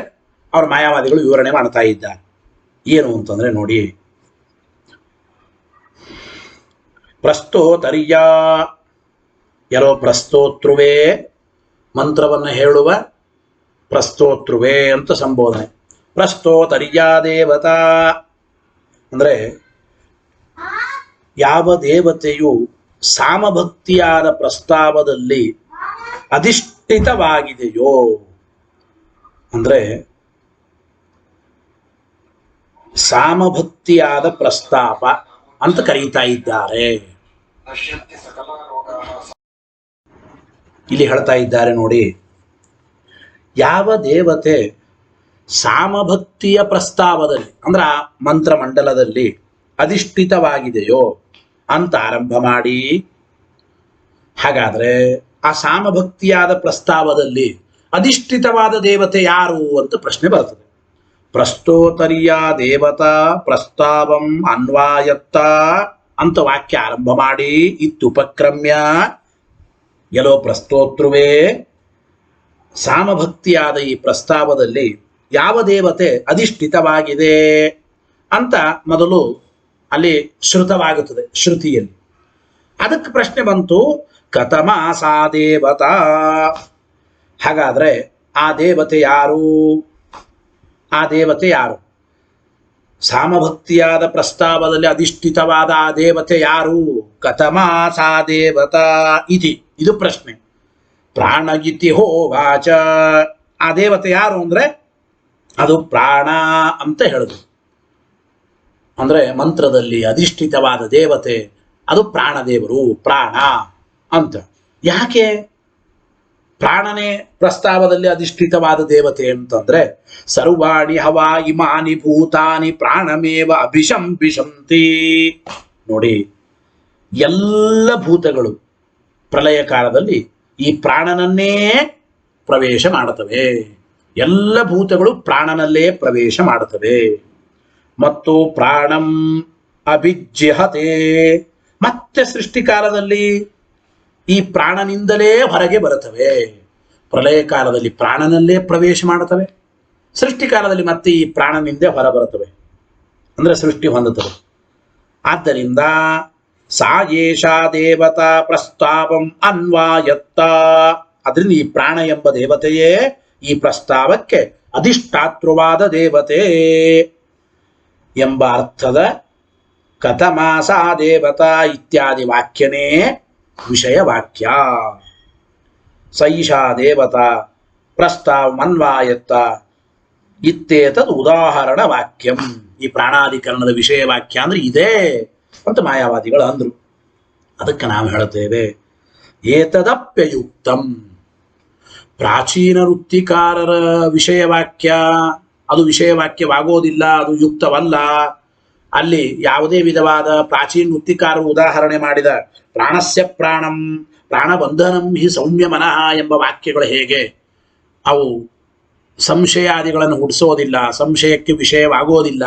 ಅವ್ರ ಮಾಯಾವಾದಿಗಳು ವಿವರಣೆ ಮಾಡ್ತಾ ಇದ್ದಾರೆ. ಏನು ಅಂತಂದ್ರೆ ನೋಡಿ, ಪ್ರಸ್ತೋತರ್ಯ ಯಾರೋ ಪ್ರಸ್ತೋತೃವೇ, ಮಂತ್ರವನ್ನು ಹೇಳುವ ಪ್ರಸ್ತೋತೃವೇ ಅಂತ ಸಂಬೋಧನೆ. ಪ್ರಸ್ತೋತರ್ಯ ದೇವತಾ ಅಂದ್ರೆ ಯಾವ ದೇವತೆಯು ಸಾಮಭಕ್ತಿಯಾದ ಪ್ರಸ್ತಾವದಲ್ಲಿ ಅಧಿಷ್ಠಿತವಾಗಿದೆಯೋ ಅಂದ್ರೆ ಸಾಮಭಕ್ತಿಯಾದ ಪ್ರಸ್ತಾಪ ಅಂತ ಕರೀತಾ ಇದ್ದಾರೆ. ಇಲ್ಲಿ ಹೇಳ್ತಾ ಇದ್ದಾರೆ ನೋಡಿ, ಯಾವ ದೇವತೆ ಸಾಮಭಕ್ತಿಯ ಪ್ರಸ್ತಾವದಲ್ಲಿ ಅಂದ್ರೆ ಆ ಮಂತ್ರಮಂಡಲದಲ್ಲಿ ಅಧಿಷ್ಠಿತವಾಗಿದೆಯೋ ಅಂತ ಆರಂಭ ಮಾಡಿ, ಹಾಗಾದ್ರೆ ಆ ಸಾಮಭಕ್ತಿಯಾದ ಪ್ರಸ್ತಾವದಲ್ಲಿ ಅಧಿಷ್ಠಿತವಾದ ದೇವತೆ ಯಾರು ಅಂತ ಪ್ರಶ್ನೆ ಬರ್ತದೆ. ಪ್ರಸ್ತೋತರಿಯ ದೇವತಾ ಪ್ರಸ್ತಾವಂ ಅನ್ವಾಯತ್ತ ಅಂತ ವಾಕ್ಯ ಆರಂಭ ಮಾಡಿ ಇತ್ಯುಪಕ್ರಮ್ಯ, ಎಲ್ಲೋ ಪ್ರಸ್ತೋತೃವೇ ಸಾಮಭಕ್ತಿಯಾದ ಈ ಪ್ರಸ್ತಾವದಲ್ಲಿ ಯಾವ ದೇವತೆ ಅಧಿಷ್ಠಿತವಾಗಿದೆ ಅಂತ ಮೊದಲು ಅಲ್ಲಿ ಶ್ರುತವಾಗುತ್ತದೆ ಶ್ರುತಿಯಲ್ಲಿ. ಅದಕ್ಕೆ ಪ್ರಶ್ನೆ ಬಂತು, ಕಥಮ ಸಾ ದೇವತಾ, ಹಾಗಾದ್ರೆ ಆ ದೇವತೆ ಯಾರು? ಆ ದೇವತೆ ಯಾರು? ಸಾಮಭಕ್ತಿಯಾದ ಪ್ರಸ್ತಾವದಲ್ಲಿ ಅಧಿಷ್ಠಿತವಾದ ಆ ದೇವತೆ ಯಾರು? ಕಥಮ ಸಾ ದೇವತಾ ಇತಿ, ಇದು ಪ್ರಶ್ನೆ. ಪ್ರಾಣಗಿತಿ ಹೋವಾಚ, ಆ ದೇವತೆ ಯಾರು ಅಂದ್ರೆ ಅದು ಪ್ರಾಣ ಅಂತ ಹೇಳುದು. ಅಂದ್ರೆ ಮಂತ್ರದಲ್ಲಿ ಅಧಿಷ್ಠಿತವಾದ ದೇವತೆ ಅದು ಪ್ರಾಣದೇವರು, ಪ್ರಾಣ ಅಂತ. ಯಾಕೆ ಪ್ರಾಣನೇ ಪ್ರಸ್ತಾವದಲ್ಲಿ ಅಧಿಷ್ಠಿತವಾದ ದೇವತೆ ಅಂತಂದ್ರೆ, ಸರ್ವಾಣಿ ಹವಾ ಇಮಾನಿ ಭೂತಾನಿ ಪ್ರಾಣಮೇವ ಅಭಿಶಂಪಿಶಂತಿ. ನೋಡಿ, ಎಲ್ಲ ಭೂತಗಳು ಪ್ರಳಯ ಕಾಲದಲ್ಲಿ ಈ ಪ್ರಾಣನನ್ನೇ ಪ್ರವೇಶ ಮಾಡುತ್ತವೆ. ಎಲ್ಲ ಭೂತಗಳು ಪ್ರಾಣನಲ್ಲೇ ಪ್ರವೇಶ ಮಾಡುತ್ತವೆ. ಮತ್ತು ಪ್ರಾಣಂ ಅಭಿಜ್ಯಹತೆ, ಮತ್ತೆ ಸೃಷ್ಟಿಕಾಲದಲ್ಲಿ ಈ ಪ್ರಾಣನಿಂದಲೇ ಹೊರಗೆ ಬರುತ್ತವೆ. ಪ್ರಳಯ ಕಾಲದಲ್ಲಿ ಪ್ರಾಣನಲ್ಲೇ ಪ್ರವೇಶ ಮಾಡುತ್ತವೆ, ಸೃಷ್ಟಿಕಾಲದಲ್ಲಿ ಮತ್ತೆ ಈ ಪ್ರಾಣನಿಂದ ಹೊರ ಬರುತ್ತವೆ, ಅಂದ್ರೆ ಸೃಷ್ಟಿ ಹೊಂದುತ್ತವೆ. ಆದ್ದರಿಂದ ಸಾ ಏಷಾ ದೇವತಾ ಪ್ರಸ್ತಾವಂ ಅನ್ವಾಯತ್ತ, ಅದರಿಂದ ಈ ಪ್ರಾಣ ಎಂಬ ದೇವತೆಯೇ ಈ ಪ್ರಸ್ತಾವಕ್ಕೆ ಅಧಿಷ್ಠಾತೃವಾದ ದೇವತೆ ಎಂಬ ಅರ್ಥದ ಕಥಮಾಸಾ ದೇವತಾ ಇತ್ಯಾದಿ ವಾಕ್ಯನೇ ವಿಷಯ ವಾಕ್ಯ. ಸೈಷಾ ದೇವತಾ ಪ್ರಸ್ತಾವಮನ್ವಾಯತ್ತ ಇತ್ತೇತದ್ ಉದಾಹರಣ ವಾಕ್ಯಂ. ಈ ಪ್ರಾಣಾಧಿಕರಣದ ವಿಷಯ ವಾಕ್ಯ ಅಂದ್ರೆ ಇದೇ ಅಂತ ಮಾಯಾವಾದಿಗಳು ಅಂದ್ರು. ಅದಕ್ಕೆ ನಾವು ಹೇಳ್ತೇವೆ, ಏತದಪ್ಯಯುಕ್ತಂ, ಪ್ರಾಚೀನ ವೃತ್ತಿಕಾರರ ವಿಷಯವಾಕ್ಯ ಅದು ವಿಷಯವಾಕ್ಯವಾಗೋದಿಲ್ಲ, ಅದು ಯುಕ್ತವಲ್ಲ. ಅಲ್ಲಿ ಯಾವುದೇ ವಿಧವಾದ ಪ್ರಾಚೀನ ವೃತ್ತಿಕಾರರು ಉದಾಹರಣೆ ಮಾಡಿದ ಪ್ರಾಣಸ್ಯ ಪ್ರಾಣಂ ಪ್ರಾಣಬಂಧನಂ ಹಿ ಸೌಮ್ಯ ಮನಃ ಎಂಬ ವಾಕ್ಯಗಳು ಹೇಗೆ ಅವು ಸಂಶಯಾದಿಗಳನ್ನು ಹುಟ್ಟಿಸೋದಿಲ್ಲ, ಸಂಶಯಕ್ಕೆ ವಿಷಯವಾಗೋದಿಲ್ಲ,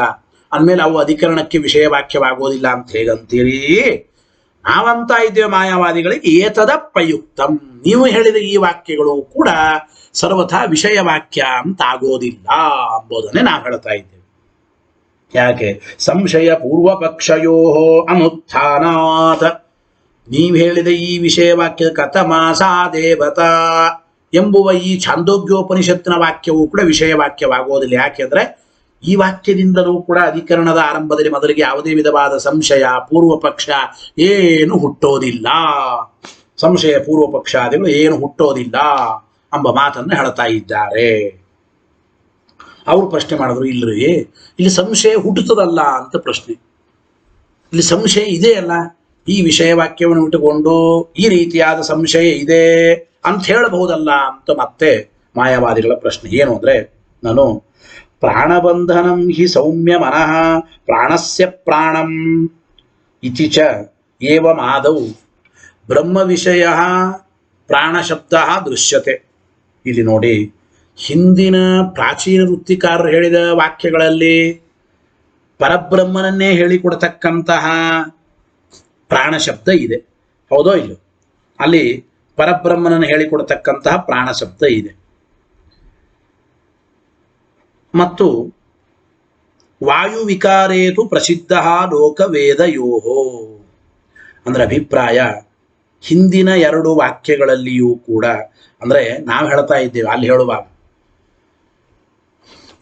ಅಂದಮೇಲೆ ಅವು ಅಧಿಕರಣಕ್ಕೆ ವಿಷಯವಾಕ್ಯವಾಗೋದಿಲ್ಲ ಅಂತ ಹೇಗಂತೀರಿ? ನಾವಂತ ಇದ್ದೇವೆ ಮಾಯಾವಾದಿಗಳಿಗೆ ಏತದಪ್ಯಯುಕ್ತಂ, ನೀವು ಹೇಳಿದ ಈ ವಾಕ್ಯಗಳು ಕೂಡ ಸರ್ವಥಾ ವಿಷಯವಾಕ್ಯ ಅಂತ ಆಗೋದಿಲ್ಲ ಎಂಬುದನ್ನೇ ನಾವು ಹೇಳ್ತಾ ಇದ್ದೇವೆ. ಯಾಕೆ? ಸಂಶಯ ಪೂರ್ವ ಪಕ್ಷಯೋ ಅನುತ್ಥಾನಾತ್, ನೀವು ಹೇಳಿದ ಈ ವಿಷಯವಾಕ್ಯ ಕಥಮಾಸಾ ದೇವತಾ ಎಂಬುವ ಈ ಛಾಂದೋಗ್ಯೋಪನಿಷತ್ತಿನ ವಾಕ್ಯವು ಕೂಡ ವಿಷಯವಾಕ್ಯವಾಗುವುದಿಲ್ಲ. ಯಾಕೆಂದ್ರೆ ಈ ವಾಕ್ಯದಿಂದಲೂ ಕೂಡ ಅಧಿಕರಣದ ಆರಂಭದಲ್ಲಿ ಮೊದಲಿಗೆ ಯಾವುದೇ ವಿಧವಾದ ಸಂಶಯ ಪೂರ್ವ ಪಕ್ಷ ಏನು ಹುಟ್ಟೋದಿಲ್ಲ, ಸಂಶಯ ಪೂರ್ವ ಪಕ್ಷಾದಿಗಳು ಏನು ಹುಟ್ಟೋದಿಲ್ಲ ಎಂಬ ಮಾತನ್ನು ಹೇಳ್ತಾ ಇದ್ದಾರೆ. ಅವರು ಪ್ರಶ್ನೆ ಮಾಡಿದ್ರು, ಇಲ್ರಿ ಇಲ್ಲಿ ಸಂಶಯ ಹುಟ್ಟುತ್ತದಲ್ಲ ಅಂತ ಪ್ರಶ್ನೆ. ಇಲ್ಲಿ ಸಂಶಯ ಇದೆ ಅಲ್ಲ, ಈ ವಿಷಯ ವಾಕ್ಯವನ್ನು ಇಟ್ಟುಕೊಂಡು ಈ ರೀತಿಯಾದ ಸಂಶಯ ಇದೆ ಅಂತ ಹೇಳಬಹುದಲ್ಲ ಅಂತ ಮತ್ತೆ ಮಾಯಾವಾದಿಗಳ ಪ್ರಶ್ನೆ. ಏನು ಅಂದ್ರೆ, ನಾನು ಪ್ರಾಣಬಂಧನಂ ಹಿ ಸೌಮ್ಯ ಮನಃ ಪ್ರಾಣಸ್ಯ ಪ್ರಾಣಂ ಇತಿ ಚ ಏವಮಾದೌ ಬ್ರಹ್ಮ ವಿಷಯ ಪ್ರಾಣಶಬ್ದ ದೃಶ್ಯತೆ. ಇಲ್ಲಿ ನೋಡಿ, ಹಿಂದಿನ ಪ್ರಾಚೀನ ವೃತ್ತಿಕಾರರು ಹೇಳಿದ ವಾಕ್ಯಗಳಲ್ಲಿ ಪರಬ್ರಹ್ಮನನ್ನೇ ಹೇಳಿಕೊಡತಕ್ಕಂತಹ ಪ್ರಾಣ ಶಬ್ದ ಇದೆ, ಹೌದೋ ಇಲ್ಲೋ? ಅಲ್ಲಿ ಪರಬ್ರಹ್ಮನನ್ನು ಹೇಳಿಕೊಡತಕ್ಕಂತಹ ಪ್ರಾಣ ಶಬ್ದ ಇದೆ. ಮತ್ತು ವಾಯು ವಿಕಾರೇತು ಪ್ರಸಿದ್ಧ ಲೋಕವೇದಯೋಹೋ ಅಂದ್ರೆ ಅಭಿಪ್ರಾಯ, ಹಿಂದಿನ ಎರಡು ವಾಕ್ಯಗಳಲ್ಲಿಯೂ ಕೂಡ ಅಂದ್ರೆ ನಾವು ಹೇಳ್ತಾ ಇದ್ದೇವೆ ಅಲ್ಲಿ ಹೇಳುವಾಗ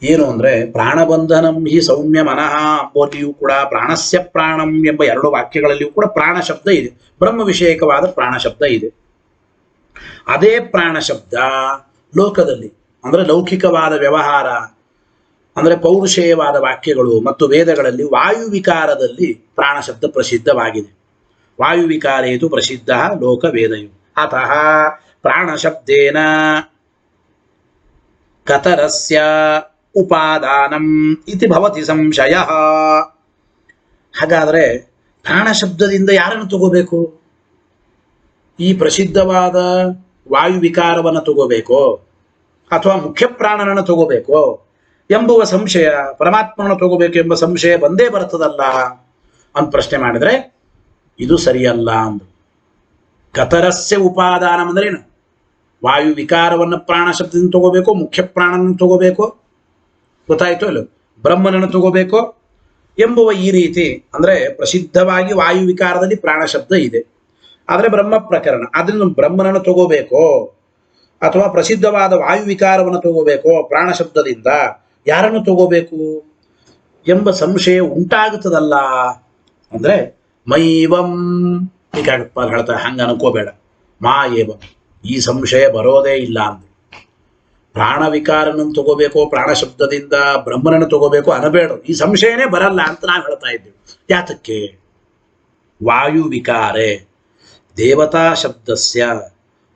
ಏನು ಅಂದ್ರೆ ಪ್ರಾಣಬಂಧನಂ ಹಿ ಸೌಮ್ಯ ಮನಃ ಅಂಬೋಲಿಯೂ ಕೂಡ ಪ್ರಾಣಸ್ಯ ಪ್ರಾಣಂ ಎಂಬ ಎರಡು ವಾಕ್ಯಗಳಲ್ಲಿಯೂ ಕೂಡ ಪ್ರಾಣ ಶಬ್ದ ಇದೆ, ಬ್ರಹ್ಮ ವಿಷಯಕವಾದ ಪ್ರಾಣ ಶಬ್ದ ಇದೆ. ಅದೇ ಪ್ರಾಣ ಶಬ್ದ ಲೋಕದಲ್ಲಿ ಅಂದ್ರೆ ಲೌಕಿಕವಾದ ವ್ಯವಹಾರ ಅಂದ್ರೆ ಪೌರುಷೇಯವಾದ ವಾಕ್ಯಗಳು ಮತ್ತು ವೇದಗಳಲ್ಲಿ ವಾಯು ವಿಕಾರದಲ್ಲಿ ಪ್ರಾಣ ಶಬ್ದ ಪ್ರಸಿದ್ಧವಾಗಿದೆ. ವಾಯು ವಿಕಾರೇತು ಪ್ರಸಿದ್ಧ ಲೋಕ ವೇದಯು ಅತಃ ಪ್ರಾಣ ಶಬ್ದೇನ ಕತರಸ್ಯ ಉಪಾದಾನಂ ಇತಿ ಭವತಿ ಸಂಶಯ. ಹಾಗಾದ್ರೆ ಪ್ರಾಣ ಶಬ್ದದಿಂದ ಯಾರನ್ನು ತಗೋಬೇಕು? ಈ ಪ್ರಸಿದ್ಧವಾದ ವಾಯು ವಿಕಾರವನ್ನು ತಗೋಬೇಕೋ ಅಥವಾ ಮುಖ್ಯ ಪ್ರಾಣನನ್ನು ತಗೋಬೇಕೋ ಎಂಬುವ ಸಂಶಯ, ಪರಮಾತ್ಮನನ್ನು ತಗೋಬೇಕು ಎಂಬ ಸಂಶಯ ಬಂದೇ ಬರ್ತದಲ್ಲ ಅಂತ ಪ್ರಶ್ನೆ ಮಾಡಿದ್ರೆ ಇದು ಸರಿಯಲ್ಲ ಅಂದ್ರು. ಕತರಸ್ಯ ಉಪಾದಾನ ಅಂದ್ರೆ ಏನು? ವಾಯು ವಿಕಾರವನ್ನು ಪ್ರಾಣ ಶಬ್ದದಿಂದ ತಗೋಬೇಕು, ಮುಖ್ಯ ಪ್ರಾಣನನ್ನು ತಗೋಬೇಕು, ಗೊತ್ತಾಯ್ತು ಇಲ್ಲ, ಬ್ರಹ್ಮನನ್ನು ತಗೋಬೇಕು ಎಂಬುವ ಈ ರೀತಿ ಅಂದ್ರೆ ಪ್ರಸಿದ್ಧವಾಗಿ ವಾಯು ವಿಕಾರದಲ್ಲಿ ಪ್ರಾಣ ಶಬ್ದ ಇದೆ, ಆದರೆ ಬ್ರಹ್ಮ ಪ್ರಕರಣ ಅದನ್ನು ಬ್ರಹ್ಮನನ್ನು ತಗೋಬೇಕೋ ಅಥವಾ ಪ್ರಸಿದ್ಧವಾದ ವಾಯು ವಿಕಾರವನ್ನು ತಗೋಬೇಕೋ ಪ್ರಾಣ ಶಬ್ದದಿಂದ ಯಾರನ್ನು ತಗೋಬೇಕು ಎಂಬ ಸಂಶಯ ಉಂಟಾಗುತ್ತದಲ್ಲ. ಅಂದ್ರೆ ಮೈವಂ ಹೀಗಾಗಪ್ಪ ಹೇಳ್ತಾರೆ, ಹಂಗ ಅನ್ಕೋಬೇಡ, ಮಾ ಏವಂ ಈ ಸಂಶಯ ಬರೋದೇ ಇಲ್ಲ ಅಂದ್ರು. ಪ್ರಾಣ ವಿಕಾರನನ್ನು ತಗೋಬೇಕು ಪ್ರಾಣ ಶಬ್ದದಿಂದ, ಬ್ರಹ್ಮನನ್ನು ತಗೋಬೇಕು ಅನಬೇಡ, ಈ ಸಂಶಯನೇ ಬರಲ್ಲ ಅಂತ ನಾವು ಹೇಳ್ತಾ ಇದ್ದೇವೆ. ಯಾತಕ್ಕೆ? ವಾಯು ವಿಕಾರೆ ದೇವತಾ ಶಬ್ದಸ್ಯ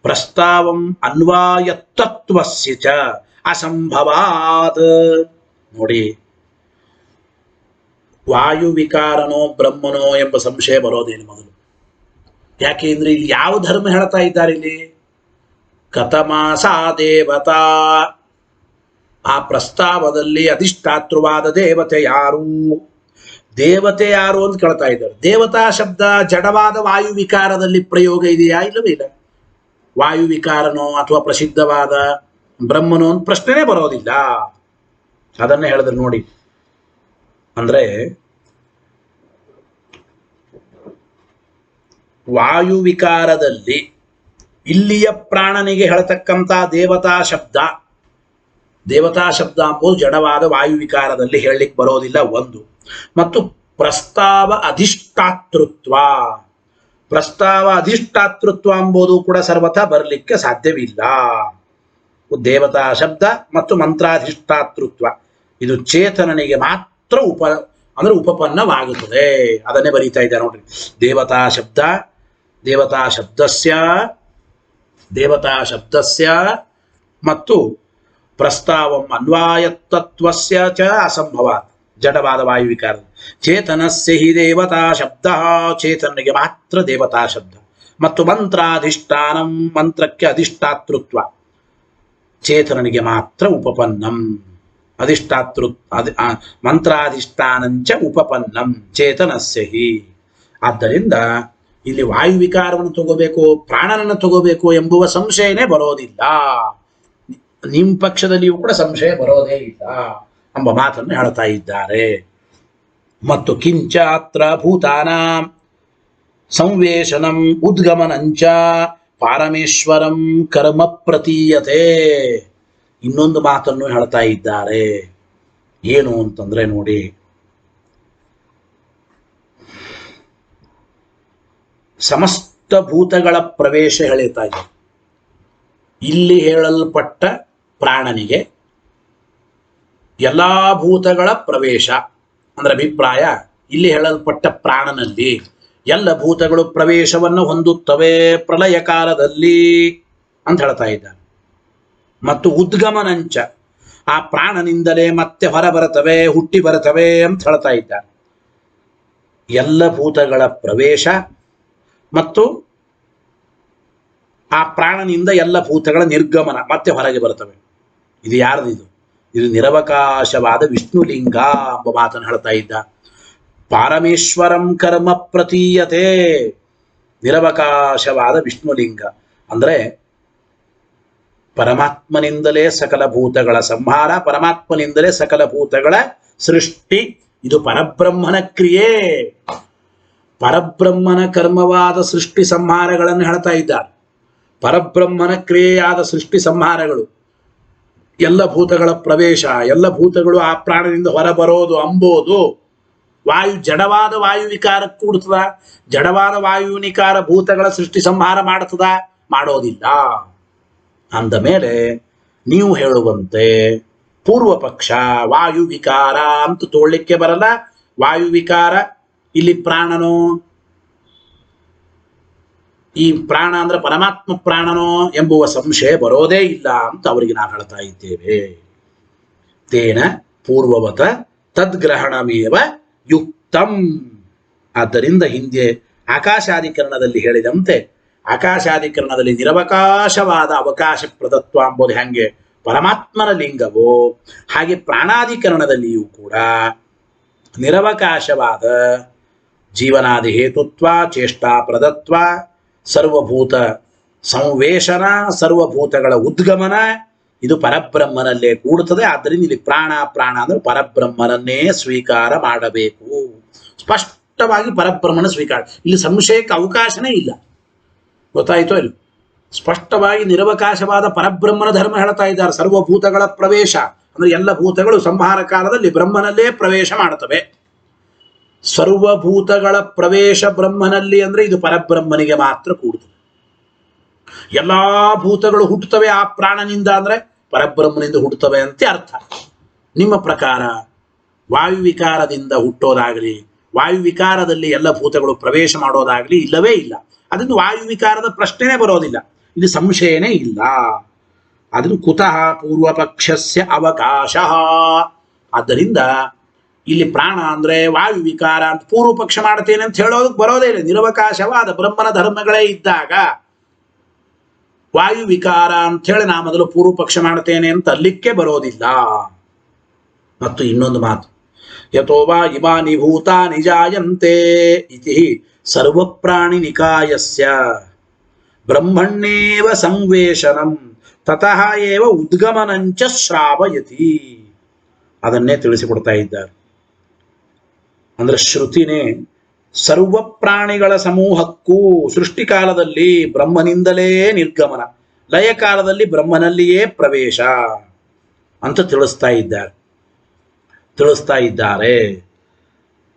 ಪ್ರಸ್ತಾವಂ ಅನ್ವಾಯತತ್ವಸ್ಯ ಚ ಅಸಂಭವಾತ್. ನೋಡಿ, ವಾಯು ವಿಕಾರನೋ ಬ್ರಹ್ಮನೋ ಎಂಬ ಸಂಶಯ ಬರೋದೇನು ಮೊದಲು. ಯಾಕೆ ಅಂದ್ರೆ ಇಲ್ಲಿ ಯಾವ ಧರ್ಮ ಹೇಳ್ತಾ ಇದ್ದಾರೆ? ಇಲ್ಲಿ ಕಥಮಾಸಾ ದೇವತಾ, ಆ ಪ್ರಸ್ತಾವದಲ್ಲಿ ಅಧಿಷ್ಠಾತೃವಾದ ದೇವತೆ ಯಾರು, ದೇವತೆ ಯಾರು ಅಂತ ಕೇಳ್ತಾ ಇದ್ದಾರೆ. ದೇವತಾ ಶಬ್ದ ಜಡವಾದ ವಾಯು ವಿಕಾರದಲ್ಲಿ ಪ್ರಯೋಗ ಇದೆಯಾ? ಇಲ್ಲವೇ ಇಲ್ಲ. ವಾಯು ವಿಕಾರನೋ ಅಥವಾ ಪ್ರಸಿದ್ಧವಾದ ಬ್ರಹ್ಮನೋ ಅಂತ ಪ್ರಶ್ನೆನೇ ಬರೋದಿಲ್ಲ. ಅದನ್ನೇ ಹೇಳಿದ್ರು ನೋಡಿ. ಅಂದ್ರೆ ವಾಯು ವಿಕಾರದಲ್ಲಿ ಇಲ್ಲಿಯ ಪ್ರಾಣನಿಗೆ ಹೇಳ್ತಕ್ಕಂಥ ದೇವತಾ ಶಬ್ದ ಅಂಬುದು ಜಡವಾದ ವಾಯು ವಿಕಾರದಲ್ಲಿ ಹೇಳಲಿಕ್ಕೆ ಬರೋದಿಲ್ಲ ಒಂದು. ಮತ್ತು ಪ್ರಸ್ತಾವ ಅಧಿಷ್ಠಾತೃತ್ವ ಎಂಬುದು ಕೂಡ ಸರ್ವಥಾ ಬರಲಿಕ್ಕೆ ಸಾಧ್ಯವಿಲ್ಲ. ದೇವತಾ ಶಬ್ದ ಮತ್ತು ಮಂತ್ರಾಧಿಷ್ಠಾತೃತ್ವ ಇದು ಚೇತನನಿಗೆ ಮಾತ್ರ ಉಪಪನ್ನವಾಗುತ್ತದೆ. ಅದನ್ನೇ ಬರೀತಾ ಇದ್ದಾರೆ ನೋಡ್ರಿ. ದೇವತಾ ಶಬ್ದಸ್ಯ ಮತ್ತು ಪ್ರಸ್ತಾವಂ ಅನ್ವಾಯತತ್ವಸ್ಯ ಚ ಅಸಂಭವಾತ್, ಜಡವಾದ ವಾಯು ವಿಕಾರ. ಚೇತನಸ್ಯ ಹಿ ದೇವತಾ ಶಬ್ದ, ಚೇತನಿಗೆ ಮಾತ್ರ ದೇವತಾ ಶಬ್ದ. ಮತ್ತು ಮಂತ್ರಾಧಿಷ್ಠಾನಂ, ಮಂತ್ರಕ್ಕೆ ಅಧಿಷ್ಠಾತೃತ್ವ, ಚೇತನನಿಗೆ ಮಾತ್ರ ಉಪಪನ್ನಂ. ಮಂತ್ರಾಧಿಷ್ಠಾನಂಚ ಉಪಪನ್ನಂ ಚೇತನಸ್ಯ ಹಿ. ಆದ್ದರಿಂದ ಇಲ್ಲಿ ವಾಯು ವಿಕಾರವನ್ನು ತಗೋಬೇಕು ಪ್ರಾಣನನ್ನು ತಗೋಬೇಕು ಎಂಬುವ ಸಂಶಯನೇ ಬರೋದಿಲ್ಲ. ನಿಮ್ಮ ಪಕ್ಷದಲ್ಲಿಯೂ ಕೂಡ ಸಂಶಯ ಬರೋದೇ ಇಲ್ಲ ಎಂಬ ಮಾತನ್ನು ಹೇಳ್ತಾ ಇದ್ದಾರೆ. ಮತ್ತು ಕಿಂಚ ಅತ್ರ ಭೂತಾನಾಂ ಸಂವೇಶನಂ ಉದ್ಗಮನಂಚ ಪಾರಮೇಶ್ವರಂ ಕರ್ಮ ಪ್ರತೀಯತೆ. ಇನ್ನೊಂದು ಮಾತನ್ನು ಹೇಳ್ತಾ ಇದ್ದಾರೆ. ಏನು ಅಂತಂದ್ರೆ ನೋಡಿ, ಸಮಸ್ತ ಭೂತಗಳ ಪ್ರವೇಶ ಹೇಳ್ತಾ ಇದೆ. ಇಲ್ಲಿ ಹೇಳಲ್ಪಟ್ಟ ಪ್ರಾಣನಿಗೆ ಎಲ್ಲಾ ಭೂತಗಳ ಪ್ರವೇಶ ಅಂದ್ರೆ ಅಭಿಪ್ರಾಯ, ಇಲ್ಲಿ ಹೇಳಲ್ಪಟ್ಟ ಪ್ರಾಣನಲ್ಲಿ ಎಲ್ಲ ಭೂತಗಳು ಪ್ರವೇಶವನ್ನು ಹೊಂದುತ್ತವೆ ಪ್ರಳಯ ಕಾಲದಲ್ಲಿ ಅಂತ ಹೇಳ್ತಾ ಇದ್ದಾರೆ. ಮತ್ತು ಉದ್ಗಮನಂಚ, ಆ ಪ್ರಾಣನಿಂದಲೇ ಮತ್ತೆ ಹೊರ ಬರುತ್ತವೆ, ಹುಟ್ಟಿ ಬರುತ್ತವೆ ಅಂತ ಹೇಳ್ತಾ ಇದ್ದಾರೆ. ಎಲ್ಲ ಭೂತಗಳ ಪ್ರವೇಶ ಮತ್ತು ಆ ಪ್ರಾಣನಿಂದ ಎಲ್ಲ ಭೂತಗಳ ನಿರ್ಗಮನ, ಮತ್ತೆ ಹೊರಗೆ ಬರುತ್ತವೆ. ಇದು ಯಾರ್ದು? ಇದು ನಿರವಕಾಶವಾದ ವಿಷ್ಣುಲಿಂಗ ಎಂಬ ಮಾತನ್ನು ಹೇಳ್ತಾ ಇದ್ದ. ಪಾರಮೇಶ್ವರಂ ಕರ್ಮ ಪ್ರತೀಯತೆ, ನಿರವಕಾಶವಾದ ವಿಷ್ಣುಲಿಂಗ ಅಂದ್ರೆ ಪರಮಾತ್ಮನಿಂದಲೇ ಸಕಲ ಭೂತಗಳ ಸಂಹಾರ, ಪರಮಾತ್ಮನಿಂದಲೇ ಸಕಲ ಭೂತಗಳ ಸೃಷ್ಟಿ. ಇದು ಪರಬ್ರಹ್ಮನ ಕ್ರಿಯೆ, ಪರಬ್ರಹ್ಮನ ಕರ್ಮವಾದ ಸೃಷ್ಟಿ ಸಂಹಾರಗಳನ್ನು ಹೇಳ್ತಾ ಇದ್ದಾರೆ. ಪರಬ್ರಹ್ಮನ ಕ್ರಿಯೆಯಾದ ಸೃಷ್ಟಿ ಸಂಹಾರಗಳು ಎಲ್ಲ ಭೂತಗಳ ಪ್ರವೇಶ, ಎಲ್ಲ ಭೂತಗಳು ಆ ಪ್ರಾಣದಿಂದ ಹೊರಬರೋದು ಅಂಬೋದು ಜಡವಾದ ವಾಯು ವಿಕಾರಕ್ಕೆ ಕೂಡ್ತದ. ಜಡವಾದ ವಾಯು ವಿಕಾರ ಭೂತಗಳ ಸೃಷ್ಟಿ ಸಂಹಾರ ಮಾಡ್ತದ? ಮಾಡೋದಿಲ್ಲ. ಅಂದ ಮೇಲೆ ನೀವು ಹೇಳುವಂತೆ ಪೂರ್ವ ಪಕ್ಷ ವಾಯು ವಿಕಾರ ಅಂತ ತೋಳ್ಲಿಕ್ಕೆ ಬರಲ್ಲ. ವಾಯು ವಿಕಾರ ಇಲ್ಲಿ ಪ್ರಾಣನೋ, ಈ ಪ್ರಾಣ ಅಂದ್ರೆ ಪರಮಾತ್ಮ ಪ್ರಾಣನೋ ಎಂಬುವ ಸಂಶಯ ಬರೋದೇ ಇಲ್ಲ ಅಂತ ಅವರಿಗೆ ನಾವು ಹೇಳ್ತಾ ಇದ್ದೇವೆ. ತೇನ ಪೂರ್ವವತ ತದ್ಗ್ರಹಣಮೇವ ಯುಕ್ತಂ. ಆದ್ದರಿಂದ ಹಿಂದೆ ಆಕಾಶಾಧಿಕರಣದಲ್ಲಿ ಹೇಳಿದಂತೆ ಆಕಾಶಾಧಿಕರಣದಲ್ಲಿ ನಿರವಕಾಶವಾದ ಅವಕಾಶ ಪ್ರದತ್ವ ಎಂಬುದು ಹೆಂಗೆ ಪರಮಾತ್ಮನ ಲಿಂಗವೋ, ಹಾಗೆ ಪ್ರಾಣಾಧಿಕರಣದಲ್ಲಿಯೂ ಕೂಡ ನಿರವಕಾಶವಾದ ಜೀವನಾದಿ ಹೇತುತ್ವ, ಚೇಷ್ಟಾ ಪ್ರದತ್ವ, ಸರ್ವಭೂತ ಸಂವೇಶನ, ಸರ್ವಭೂತಗಳ ಉದ್ಗಮನ ಇದು ಪರಬ್ರಹ್ಮನಲ್ಲೇ ಕೂಡುತ್ತದೆ. ಆದ್ದರಿಂದ ಇಲ್ಲಿ ಪ್ರಾಣ ಅಂದ್ರೆ ಪರಬ್ರಹ್ಮನನ್ನೇ ಸ್ವೀಕಾರ ಮಾಡಬೇಕು. ಸ್ಪಷ್ಟವಾಗಿ ಪರಬ್ರಹ್ಮನ ಸ್ವೀಕಾರ, ಇಲ್ಲಿ ಸಂಶಯಕ್ಕೆ ಅವಕಾಶನೇ ಇಲ್ಲ. ಗೊತ್ತಾಯಿತೋ ಇಲ್ಲ? ಸ್ಪಷ್ಟವಾಗಿ ನಿರವಕಾಶವಾದ ಪರಬ್ರಹ್ಮನ ಧರ್ಮ ಹೇಳ್ತಾ ಇದ್ದಾರೆ. ಸರ್ವಭೂತಗಳ ಪ್ರವೇಶ ಅಂದ್ರೆ ಎಲ್ಲ ಭೂತಗಳು ಸಂಹಾರ ಕಾಲದಲ್ಲಿ ಬ್ರಹ್ಮನಲ್ಲೇ ಪ್ರವೇಶ ಮಾಡ್ತವೆ. ಸರ್ವಭೂತಗಳ ಪ್ರವೇಶ ಬ್ರಹ್ಮನಲ್ಲಿ ಅಂದ್ರೆ ಇದು ಪರಬ್ರಹ್ಮನಿಗೆ ಮಾತ್ರ ಕೂಡುತ್ತದೆ. ಎಲ್ಲಾ ಭೂತಗಳು ಹುಟ್ಟುತ್ತವೆ ಆ ಪ್ರಾಣನಿಂದ ಅಂದ್ರೆ ಪರಬ್ರಹ್ಮನಿಂದ ಹುಟ್ಟುತ್ತವೆ ಅಂತ ಅರ್ಥ. ನಿಮ್ಮ ಪ್ರಕಾರ ವಾಯು ವಿಕಾರದಿಂದ ಹುಟ್ಟೋದಾಗಲಿ, ವಾಯು ವಿಕಾರದಲ್ಲಿ ಎಲ್ಲ ಭೂತಗಳು ಪ್ರವೇಶ ಮಾಡೋದಾಗಲಿ ಇಲ್ಲವೇ ಇಲ್ಲ. ಅದರಿಂದ ವಾಯು ವಿಕಾರದ ಪ್ರಶ್ನೆನೇ ಬರೋದಿಲ್ಲ, ಇಲ್ಲಿ ಸಂಶಯನೇ ಇಲ್ಲ. ಅದನ್ನು ಕುತಃ ಪೂರ್ವ ಪಕ್ಷಸ್ಯ ಅವಕಾಶ. ಆದ್ದರಿಂದ ಇಲ್ಲಿ ಪ್ರಾಣ ಅಂದ್ರೆ ವಾಯು ವಿಕಾರ ಅಂತ ಪೂರ್ವ ಪಕ್ಷ ಮಾಡ್ತೇನೆ ಅಂತ ಹೇಳೋದಕ್ಕೆ ಬರೋದೇ ಇಲ್ಲ. ನಿರವಕಾಶವಾದ ಬ್ರಹ್ಮನ ಧರ್ಮಗಳೇ ಇದ್ದಾಗ ವಾಯು ವಿಕಾರ ಅಂತ ಹೇಳಿ ನಾ ಮೊದಲು ಪೂರ್ವ ಪಕ್ಷ ಮಾಡ್ತೇನೆ ಅಂತ ಅಲ್ಲಿಕ್ಕೆ ಬರೋದಿಲ್ಲ. ಮತ್ತು ಇನ್ನೊಂದು ಮಾತು, ಯಥೋವಾ ಇಮಾನಿ ಭೂತಾನಿ ಜಾಯಂತೆ ಇತಿ ಸರ್ವಪ್ರಾಣಿ ನಿಕಾಯಸ್ಯ ಬ್ರಹ್ಮಣ್ಯೇವ ಸಂವೇಶನಂ ತತಃ ಏವ ಉದ್ಗಮನಂಚ ಶ್ರಾವಯತಿ. ಅದನ್ನೇ ತಿಳಿಸಿಕೊಡ್ತಾ ಇದ್ದಾರೆ. ಅಂದ್ರೆ ಶ್ರುತಿನೇ ಸರ್ವ ಪ್ರಾಣಿಗಳ ಸಮೂಹಕ್ಕೂ ಸೃಷ್ಟಿಕಾಲದಲ್ಲಿ ಬ್ರಹ್ಮನಿಂದಲೇ ನಿರ್ಗಮನ, ಲಯ ಕಾಲದಲ್ಲಿ ಬ್ರಹ್ಮನಲ್ಲಿಯೇ ಪ್ರವೇಶ ಅಂತ ತಿಳಿಸ್ತಾ ಇದ್ದಾರೆ.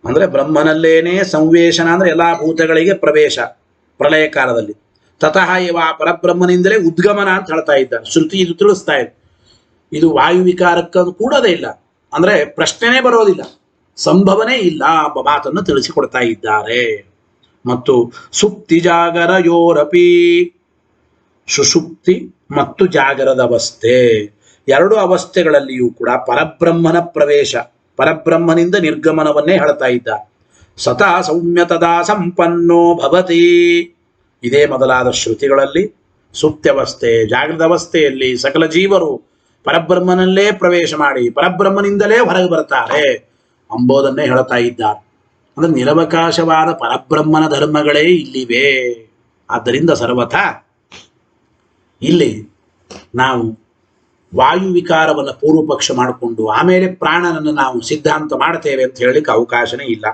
ಅಂದ್ರೆ ಬ್ರಹ್ಮನಲ್ಲೇನೆ ಸಂವೇಶನ ಅಂದ್ರೆ ಎಲ್ಲಾ ಭೂತಗಳಿಗೆ ಪ್ರವೇಶ ಪ್ರಳಯ ಕಾಲದಲ್ಲಿ. ತತಃ ಇವ ಪರಬ್ರಹ್ಮನಿಂದಲೇ ಉದ್ಗಮನ ಅಂತ ಹೇಳ್ತಾ ಇದ್ದಾರೆ. ಶ್ರುತಿ ಇದು ತಿಳಿಸ್ತಾ ಇದೆ. ಇದು ವಾಯು ವಿಕಾರಕ್ಕೆ ಕೂಡೋದೇ ಇಲ್ಲ, ಅಂದ್ರೆ ಪ್ರಶ್ನೆನೇ ಬರೋದಿಲ್ಲ, ಸಂಭವನೇ ಇಲ್ಲ ಎಂಬ ಮಾತನ್ನು ತಿಳಿಸಿಕೊಡ್ತಾ ಇದ್ದಾರೆ. ಮತ್ತು ಸುಪ್ತಿ ಜಾಗರಯೋರಪಿ, ಸುಷುಪ್ತಿ ಮತ್ತು ಜಾಗರದ ಅವಸ್ಥೆ ಎರಡು ಅವಸ್ಥೆಗಳಲ್ಲಿಯೂ ಕೂಡ ಪರಬ್ರಹ್ಮನ ಪ್ರವೇಶ, ಪರಬ್ರಹ್ಮನಿಂದ ನಿರ್ಗಮನವನ್ನೇ ಹೇಳ್ತಾ ಇದ್ದ. ಸತಾ ಸೌಮ್ಯತದಾ ಸಂಪನ್ನೋ ಭವತಿ. ಇದೇ ಮೊದಲಾದ ಶ್ರುತಿಗಳಲ್ಲಿ ಸುಪ್ತ್ಯವಸ್ಥೆ, ಜಾಗೃತ ಅವಸ್ಥೆಯಲ್ಲಿ ಸಕಲ ಜೀವರು ಪರಬ್ರಹ್ಮನಲ್ಲೇ ಪ್ರವೇಶ ಮಾಡಿ ಪರಬ್ರಹ್ಮನಿಂದಲೇ ಹೊರಗೆ ಬರ್ತಾರೆ ಅಂಬೋದನ್ನೇ ಹೇಳ್ತಾ ಇದ್ದಾರೆ. ಅಂದ್ರೆ ನಿರವಕಾಶವಾದ ಪರಬ್ರಹ್ಮನ ಧರ್ಮಗಳೇ ಇಲ್ಲಿವೆ. ಆದ್ದರಿಂದ ಸರ್ವಥಾ ಇಲ್ಲಿ ನಾವು ವಾಯು ವಿಕಾರವನ್ನು ಪೂರ್ವ ಪಕ್ಷ ಮಾಡಿಕೊಂಡು ಆಮೇಲೆ ಪ್ರಾಣನನ್ನು ನಾವು ಸಿದ್ಧಾಂತ ಮಾಡ್ತೇವೆ ಅಂತ ಹೇಳಲಿಕ್ಕೆ ಅವಕಾಶನೇ ಇಲ್ಲ.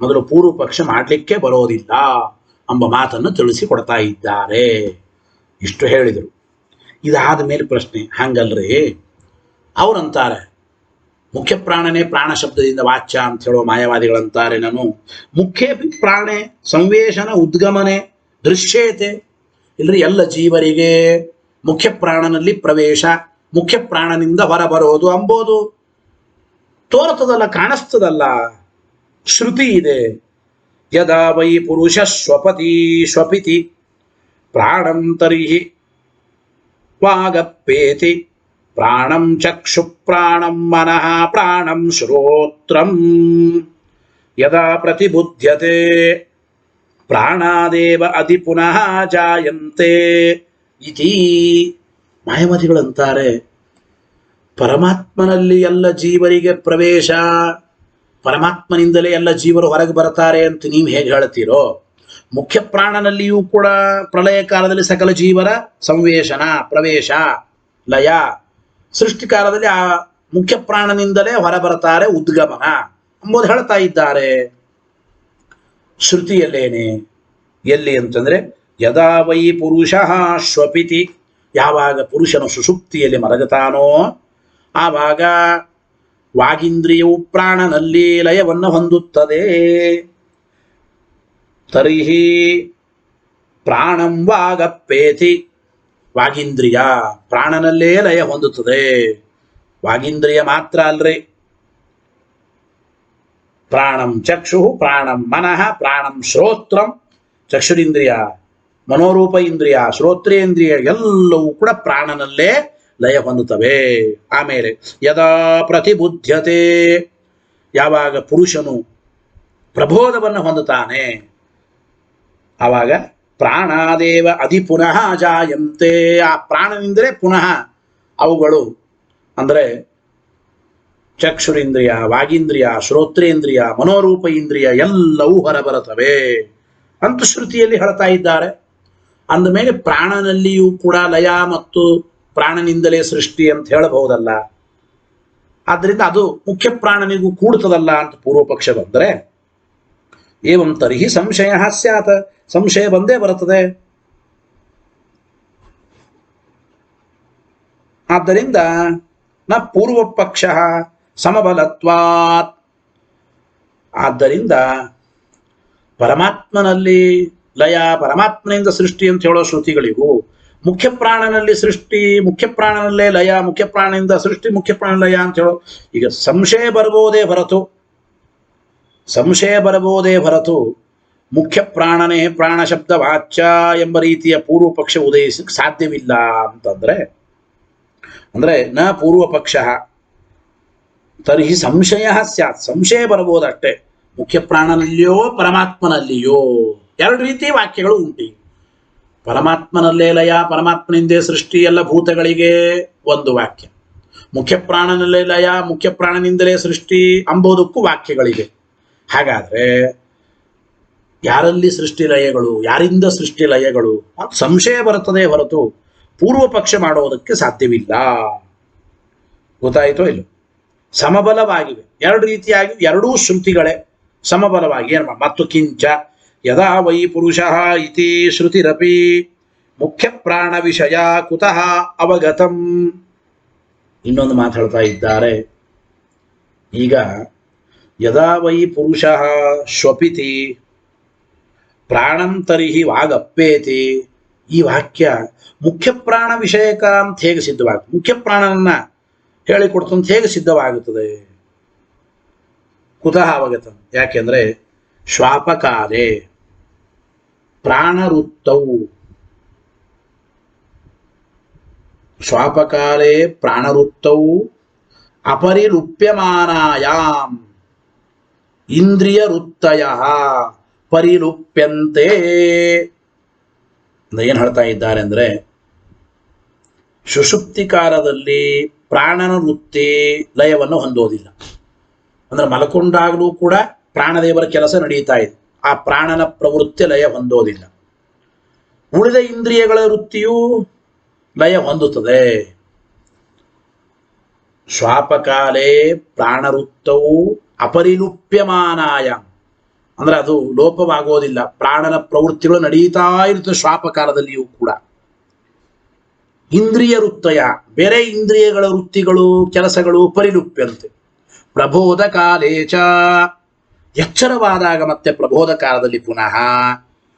ಮೊದಲು ಪೂರ್ವ ಪಕ್ಷ ಮಾಡಲಿಕ್ಕೆ ಬರೋದಿಲ್ಲ ಎಂಬ ಮಾತನ್ನು ತಿಳಿಸಿಕೊಡ್ತಾ ಇದ್ದಾರೆ. ಇಷ್ಟು ಹೇಳಿದರು. ಇದಾದ ಮೇಲೆ ಪ್ರಶ್ನೆ, ಹಂಗಲ್ರಿ ಅವರಂತಾರೆ ಮುಖ್ಯ ಪ್ರಾಣನೇ ಪ್ರಾಣ ಶಬ್ದದಿಂದ ವಾಚ್ಯ ಅಂತ ಹೇಳೋ ಮಾಯವಾದಿಗಳಂತಾರೆ. ನಾನು ಮುಖ್ಯ ಪ್ರಾಣೆ ಸಂವೇಶನ ಉದ್ಗಮನೆ ದೃಶ್ಯತೆ ಇಲ್ರಿ, ಎಲ್ಲ ಜೀವರಿಗೆ ಮುಖ್ಯ ಪ್ರಾಣನಲ್ಲಿ ಪ್ರವೇಶ, ಮುಖ್ಯ ಪ್ರಾಣನಿಂದ ಹೊರಬರೋದು ಅಂಬೋದು ತೋರ್ತದಲ್ಲ, ಕಾಣಿಸ್ತದಲ್ಲ. ಶ್ರುತಿ ಇದೆ. ಯದಾ ವೈ ಪುರುಷ ಸ್ವಪಿತಿ ಪ್ರಾಣಂ ತರ್ಹಿ ವಾಗಪ್ಪೇತಿ ಪ್ರಾಣಂ ಚಕ್ಷು ಪ್ರಾಣಂ ಮನಃ ಪ್ರಾಣಂ ಶ್ರೋತ್ರಂ ಯದಾ ಪ್ರತಿಬುಧ್ಯತೆ ಪ್ರಾಣಾದೇವ ಅದಿ ಪುನಃ ಜಾಯಂತೆ ಇತಿ. ಮಾಯವಾದಿಗಳಂತಾರೆ ಪರಮಾತ್ಮನಲ್ಲಿ ಎಲ್ಲ ಜೀವರಿಗೆ ಪ್ರವೇಶ, ಪರಮಾತ್ಮನಿಂದಲೇ ಎಲ್ಲ ಜೀವರು ಹೊರಗೆ ಬರ್ತಾರೆ ಅಂತ ನೀವು ಹೇಗೆ ಹೇಳ್ತೀರೋ, ಮುಖ್ಯ ಪ್ರಾಣನಲ್ಲಿಯೂ ಕೂಡ ಪ್ರಳಯ ಕಾಲದಲ್ಲಿ ಸಕಲ ಜೀವರ ಸಂವೇಶನ ಪ್ರವೇಶ ಲಯ, ಸೃಷ್ಟಿ ಕಾಲದಲ್ಲಿ ಆ ಮುಖ್ಯ ಪ್ರಾಣನಿಂದಲೇ ಹೊರಬರ್ತಾರೆ ಉದ್ಗಮನ ಎಂಬುದು ಹೇಳ್ತಾ ಇದ್ದಾರೆ. ಶ್ರುತಿಯಲ್ಲೇನೆ ಎಲ್ಲಿ ಅಂತಂದ್ರೆ ಯದಾ ವೈ ಪುರುಷ ಶ್ವಪಿತಿ, ಯಾವಾಗ ಪುರುಷನು ಸುಷುಪ್ತಿಯಲ್ಲಿ ಮಲಗುತ್ತಾನೋ ಆವಾಗ ವಾಗೀಂದ್ರಿಯವು ಪ್ರಾಣನಲ್ಲಿ ಲಯವನ್ನು ಹೊಂದುತ್ತದೆ. ತರ್ಹಿ ಪ್ರಾಣಂ ವಾಗಪ್ಪೇತಿ, ವಾಗೀಂದ್ರಿಯ ಪ್ರಾಣನಲ್ಲೇ ಲಯ ಹೊಂದುತ್ತದೆ. ವಾಗೀಂದ್ರಿಯ ಮಾತ್ರ ಅಲ್ರಿ, ಪ್ರಾಣಂ ಚಕ್ಷು, ಪ್ರಾಣಂ ಮನಃ, ಪ್ರಾಣಂ ಶ್ರೋತ್ರಂ, ಚಕ್ಷುರಿಂದ್ರಿಯ, ಮನೋರೂಪ ಇಂದ್ರಿಯ, ಶ್ರೋತ್ರೇಂದ್ರಿಯ ಎಲ್ಲವೂ ಕೂಡ ಪ್ರಾಣನಲ್ಲೇ ಲಯ ಹೊಂದುತ್ತವೆ. ಆಮೇಲೆ ಯದಾ ಪ್ರತಿಬುದ್ಧ್ಯತೆ, ಯಾವಾಗ ಪುರುಷನು ಪ್ರಬೋಧವನ್ನು ಹೊಂದುತ್ತಾನೆ ಆವಾಗ ಪ್ರಾಣಾದೇವ ಅಧಿ ಪುನಃ ಜಾಯಂತೆ, ಆ ಪ್ರಾಣನಿಂದಲೇ ಪುನಃ ಅವುಗಳು ಅಂದರೆ ಚಕ್ಷುರಿಂದ್ರಿಯ, ವಾಗೀಂದ್ರಿಯ, ಶ್ರೋತ್ರೇಂದ್ರಿಯ, ಮನೋರೂಪ ಇಂದ್ರಿಯ ಎಲ್ಲವೂ ಹೊರಬರುತ್ತವೆ ಅಂತ ಶ್ರುತಿಯಲ್ಲಿ ಹೇಳ್ತಾ ಇದ್ದಾರೆ. ಅಂದಮೇಲೆ ಪ್ರಾಣನಲ್ಲಿಯೂ ಕೂಡ ಲಯ ಮತ್ತು ಪ್ರಾಣನಿಂದಲೇ ಸೃಷ್ಟಿ ಅಂತ ಹೇಳಬಹುದಲ್ಲ. ಆದ್ದರಿಂದ ಅದು ಮುಖ್ಯ ಪ್ರಾಣನಿಗೂ ಕೂಡ್ತದಲ್ಲ ಅಂತ ಪೂರ್ವ ಪಕ್ಷ ಬಂದರೆ, ಏವಂ ತರ್ಹಿ ಸಂಶಯ ಸ್ಯಾತ್, ಸಂಶಯ ಬಂದೇ ಬರುತ್ತದೆ. ಆದ್ದರಿಂದ ನ ಪೂರ್ವ ಪಕ್ಷ ಸಮಬಲತ್ವಾತ್, ಆದ್ದರಿಂದ ಪರಮಾತ್ಮನಲ್ಲಿ ಲಯ, ಪರಮಾತ್ಮನಿಂದ ಸೃಷ್ಟಿ ಅಂತ ಹೇಳೋ ಶ್ರುತಿಗಳಿಗೂ ಮುಖ್ಯ ಪ್ರಾಣನಲ್ಲಿ ಸೃಷ್ಟಿ, ಮುಖ್ಯ ಪ್ರಾಣನಲ್ಲೇ ಲಯ, ಮುಖ್ಯ ಪ್ರಾಣನಿಂದ ಸೃಷ್ಟಿ, ಮುಖ್ಯ ಪ್ರಾಣ ಲಯ ಅಂತ ಹೇಳೋ, ಈಗ ಸಂಶಯ ಬರಬಹುದೇ ಹೊರತು, ಸಂಶಯ ಬರಬಹುದೇ ಹೊರತು ಮುಖ್ಯ ಪ್ರಾಣನೇ ಪ್ರಾಣ ಶಬ್ದ ವಾಚ್ಯ ಎಂಬ ರೀತಿಯ ಪೂರ್ವ ಪಕ್ಷ ಉದಯಿಸಕ್ಕೆ ಸಾಧ್ಯವಿಲ್ಲ ಅಂತಂದ್ರೆ, ಅಂದ್ರೆ ನ ಪೂರ್ವ ಪಕ್ಷ ತರ್ಹಿ ಸಂಶಯ ಸ್ಯಾತ್, ಸಂಶಯ ಬರಬಹುದಷ್ಟೇ. ಮುಖ್ಯ ಪ್ರಾಣನಲ್ಲಿಯೋ ಪರಮಾತ್ಮನಲ್ಲಿಯೋ ಎರಡು ರೀತಿ ವಾಕ್ಯಗಳು ಉಂಟು. ಪರಮಾತ್ಮನಲ್ಲೇ ಲಯ, ಪರಮಾತ್ಮನಿಂದೇ ಸೃಷ್ಟಿ ಎಲ್ಲ ಭೂತಗಳಿಗೆ ಒಂದು ವಾಕ್ಯ. ಮುಖ್ಯ ಪ್ರಾಣನಲ್ಲೇ ಲಯ, ಮುಖ್ಯ ಪ್ರಾಣನಿಂದಲೇ ಸೃಷ್ಟಿ ಅಂಬೋದಕ್ಕೂ ವಾಕ್ಯಗಳಿವೆ. ಹಾಗಾದ್ರೆ ಯಾರಲ್ಲಿ ಸೃಷ್ಟಿ ಲಯಗಳು, ಯಾರಿಂದ ಸೃಷ್ಟಿ ಲಯಗಳು ಅಂತ ಸಂಶಯ ಬರುತ್ತದೆ ಹೊರತು ಪೂರ್ವ ಪಕ್ಷ ಮಾಡೋದಕ್ಕೆ ಸಾಧ್ಯವಿಲ್ಲ. ಗೊತ್ತಾಯಿತೋ ಇಲ್ಲ? ಸಮಬಲವಾಗಿವೆ, ಎರಡು ರೀತಿಯಾಗಿ ಎರಡೂ ಶ್ರುತಿಗಳೇ ಸಮಬಲವಾಗಿ ಏನು ಮತ್ತು ಕಿಂಚ ಯದಾ ವೈ ಪುರುಷ ಇತಿ ಶ್ರುತಿರಪಿ ಮುಖ್ಯ ಪ್ರಾಣ ವಿಷಯ ಕುತಃ ಅವಗತಂ. ಇನ್ನೊಂದು ಮಾತಾಡ್ತಾ ಇದ್ದಾರೆ. ಈಗ ಯದಾ ವೈ ಪುರುಷ ಶ್ವಪಿತಿ ಪ್ರಾಣಂ ತರಿಹಿ ವಾಗಪ್ಪೇತಿ, ಈ ವಾಕ್ಯ ಮುಖ್ಯ ಪ್ರಾಣ ವಿಷಯಕ ಅಂತ ಹೇಗೆ ಸಿದ್ಧವಾಗುತ್ತೆ, ಮುಖ್ಯ ಪ್ರಾಣನನ್ನ ಹೇಳಿಕೊಡ್ತಂತ ಹೇಗೆ ಸಿದ್ಧವಾಗುತ್ತದೆ? ಕುತಃ ಅವಗತಂ, ಯಾಕೆಂದ್ರೆ ಶ್ವಾಪಕಾಲೆ ಪ್ರಾಣರುತ್ತವು, ಶ್ವಾಪಕಾಲೆ ಪ್ರಾಣರುತ್ತವು ಅಪರಿಲುಪ್ಯಮಾನಾಯಾಂ ಇಂದ್ರಿಯ ವೃತ್ತಯ ಪರಿಲುಪ್ಯಂತೆ. ಏನು ಹೇಳ್ತಾ ಇದ್ದಾರೆ ಅಂದ್ರೆ, ಸುಷುಪ್ತಿ ಕಾಲದಲ್ಲಿ ಪ್ರಾಣನ ವೃತ್ತಿ ಲಯವನ್ನು ಹೊಂದೋದಿಲ್ಲ. ಅಂದ್ರೆ ಮಲಕೊಂಡಾಗಲೂ ಕೂಡ ಪ್ರಾಣದೇವರ ಕೆಲಸ ನಡೀತಾ ಇದೆ, ಆ ಪ್ರಾಣನ ಪ್ರವೃತ್ತಿ ಲಯ ಹೊಂದೋದಿಲ್ಲ. ಉಳಿದ ಇಂದ್ರಿಯಗಳ ವೃತ್ತಿಯೂ ಲಯ ಹೊಂದುತ್ತದೆ. ಶ್ವಾಪಕಾಲೇ ಪ್ರಾಣವೃತ್ತವು ಅಪರಿಲುಪ್ಯಮಾನಾಯ, ಅಂದ್ರೆ ಅದು ಲೋಪವಾಗೋದಿಲ್ಲ, ಪ್ರಾಣನ ಪ್ರವೃತ್ತಿಗಳು ನಡೀತಾ ಇರ್ತದೆ ಶ್ವಾಪಕಾಲದಲ್ಲಿಯೂ ಕೂಡ. ಇಂದ್ರಿಯ ವೃತ್ತಯ, ಬೇರೆ ಇಂದ್ರಿಯಗಳ ವೃತ್ತಿಗಳು ಕೆಲಸಗಳು ಪರಿಲುಪ್ಯಂತೆ. ಪ್ರಬೋಧ ಕಾಲೇಚ, ಎಚ್ಚರವಾದಾಗ ಮತ್ತೆ ಪ್ರಬೋಧ ಕಾಲದಲ್ಲಿ ಪುನಃ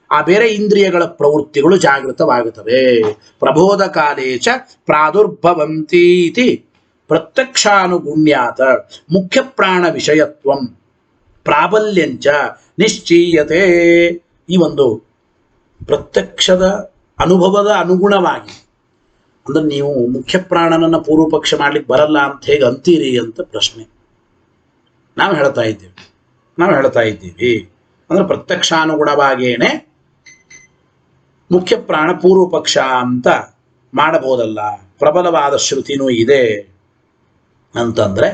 ಆ ಬೇರೆ ಇಂದ್ರಿಯಗಳ ಪ್ರವೃತ್ತಿಗಳು ಜಾಗೃತವಾಗುತ್ತವೆ. ಪ್ರಬೋಧ ಕಾಲೇಚ ಪ್ರಾದುರ್ಭವಂತಿ ಇತಿ ಪ್ರತ್ಯಕ್ಷಾನುಗುಣ್ಯಾತ ಮುಖ್ಯ ಪ್ರಾಣ ವಿಷಯತ್ವಂ ಪ್ರಾಬಲ್ಯಂಚ ನಿಶ್ಚೀಯತೆ. ಈ ಒಂದು ಪ್ರತ್ಯಕ್ಷದ ಅನುಭವದ ಅನುಗುಣವಾಗಿ, ಅಂದ್ರೆ ನೀವು ಮುಖ್ಯ ಪ್ರಾಣನನ್ನ ಪೂರ್ವ ಪಕ್ಷ ಮಾಡ್ಲಿಕ್ಕೆ ಬರಲ್ಲ ಅಂತ ಹೇಗೆ ಅಂತೀರಿ ಅಂತ ಪ್ರಶ್ನೆ. ನಾವು ಹೇಳ್ತಾ ಇದ್ದೀವಿ ಅಂದ್ರೆ ಪ್ರತ್ಯಕ್ಷಾನುಗುಣವಾಗೇನೆ ಮುಖ್ಯ ಪ್ರಾಣ ಪೂರ್ವ ಪಕ್ಷ ಅಂತ ಮಾಡಬಹುದಲ್ಲ, ಪ್ರಬಲವಾದ ಶ್ರುತಿನೂ ಇದೆ ಅಂತಂದ್ರೆ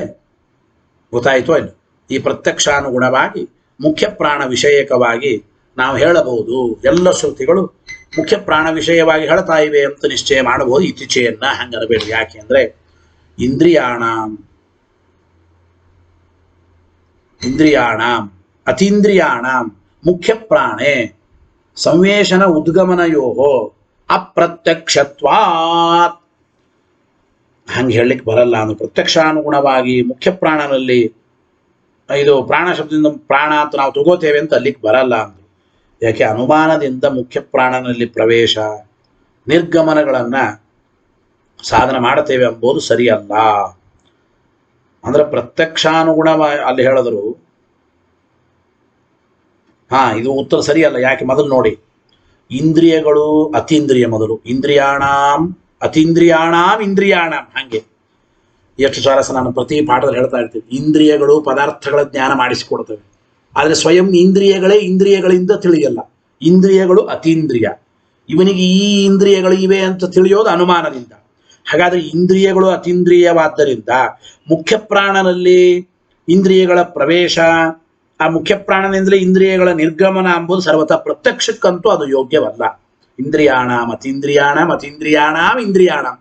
ಗೊತ್ತಾಯ್ತು ಅಲ್ಲ. ಈ ಪ್ರತ್ಯಕ್ಷಾನುಗುಣವಾಗಿ ಮುಖ್ಯ ಪ್ರಾಣ ವಿಷಯಕವಾಗಿ ನಾವು ಹೇಳಬಹುದು, ಎಲ್ಲ ಶ್ರುತಿಗಳು ಮುಖ್ಯ ಪ್ರಾಣ ವಿಷಯವಾಗಿ ಹೇಳ್ತಾ ಇವೆ ಅಂತ ನಿಶ್ಚಯ ಮಾಡಬಹುದು. ಇತ್ತೀಚೆಯನ್ನ ಹಂಗನಬೇಡಿ. ಯಾಕೆ ಅಂದ್ರೆ ಇಂದ್ರಿಯಾಣಾಂ ಅತೀಂದ್ರಿಯಾಣಾಂ ಮುಖ್ಯ ಪ್ರಾಣೆ ಸಂವೇಶನ ಉದ್ಗಮನಯೋ ಅಪ್ರತ್ಯಕ್ಷತ್ವಾತ್. ಹಂಗೆ ಹೇಳಲಿಕ್ಕೆ ಬರಲ್ಲ. ಅಂದು ಪ್ರತ್ಯಕ್ಷಾನುಗುಣವಾಗಿ ಮುಖ್ಯ ಪ್ರಾಣನಲ್ಲಿ ಇದು ಪ್ರಾಣ ಶಬ್ದದಿಂದ ಪ್ರಾಣ ಅಂತ ನಾವು ತಗೋತೇವೆ ಅಂತ ಅಲ್ಲಿಗೆ ಬರಲ್ಲ ಅಂದ್ರು. ಯಾಕೆ ಅನುಮಾನದಿಂದ ಮುಖ್ಯ ಪ್ರಾಣನಲ್ಲಿ ಪ್ರವೇಶ ನಿರ್ಗಮನಗಳನ್ನ ಸಾಧನ ಮಾಡ್ತೇವೆ ಎಂಬುದು ಸರಿಯಲ್ಲ. ಅಂದ್ರೆ ಪ್ರತ್ಯಕ್ಷಾನುಗುಣ ಅಲ್ಲಿ ಹೇಳಿದ್ರು. ಇದು ಉತ್ತರ ಸರಿಯಲ್ಲ. ಯಾಕೆ ಮೊದಲು ನೋಡಿ, ಇಂದ್ರಿಯಗಳು ಅತೀಂದ್ರಿಯ ಮೊದಲು, ಅತೀಂದ್ರಿಯಾಣಾಂ ಇಂದ್ರಿಯಾಣಾಂ. ಹಾಗೆ ಎಷ್ಟು ಸ್ವಾರಸ್ಯ, ನಾನು ಪ್ರತಿ ಪಾಠದಲ್ಲಿ ಹೇಳ್ತಾ ಇರ್ತೀನಿ. ಇಂದ್ರಿಯಗಳು ಪದಾರ್ಥಗಳ ಜ್ಞಾನ ಮಾಡಿಸಿಕೊಡ್ತವೆ, ಆದರೆ ಸ್ವಯಂ ಇಂದ್ರಿಯಗಳೇ ಇಂದ್ರಿಯಗಳಿಂದ ತಿಳಿಯಲ್ಲ. ಇಂದ್ರಿಯಗಳು ಅತೀಂದ್ರಿಯ, ಇವನಿಗೆ ಈ ಇಂದ್ರಿಯಗಳು ಇವೆ ಅಂತ ತಿಳಿಯೋದು ಅನುಮಾನದಿಂದ. ಹಾಗಾದ್ರೆ ಇಂದ್ರಿಯಗಳು ಅತೀಂದ್ರಿಯವಾದ್ದರಿಂದ ಮುಖ್ಯ ಪ್ರಾಣನಲ್ಲಿ ಇಂದ್ರಿಯಗಳ ಪ್ರವೇಶ, ಆ ಮುಖ್ಯ ಪ್ರಾಣದಿಂದಲೇ ಇಂದ್ರಿಯಗಳ ನಿರ್ಗಮನ ಎಂಬುದು ಸರ್ವಥಾ ಪ್ರತ್ಯಕ್ಷಕ್ಕಂತೂ ಅದು ಯೋಗ್ಯವಲ್ಲ. ಇಂದ್ರಿಯಾಣಾಂ ಅತೀಂದ್ರಿಯಾಣಾಂ ಇಂದ್ರಿಯಾಣಾಂ.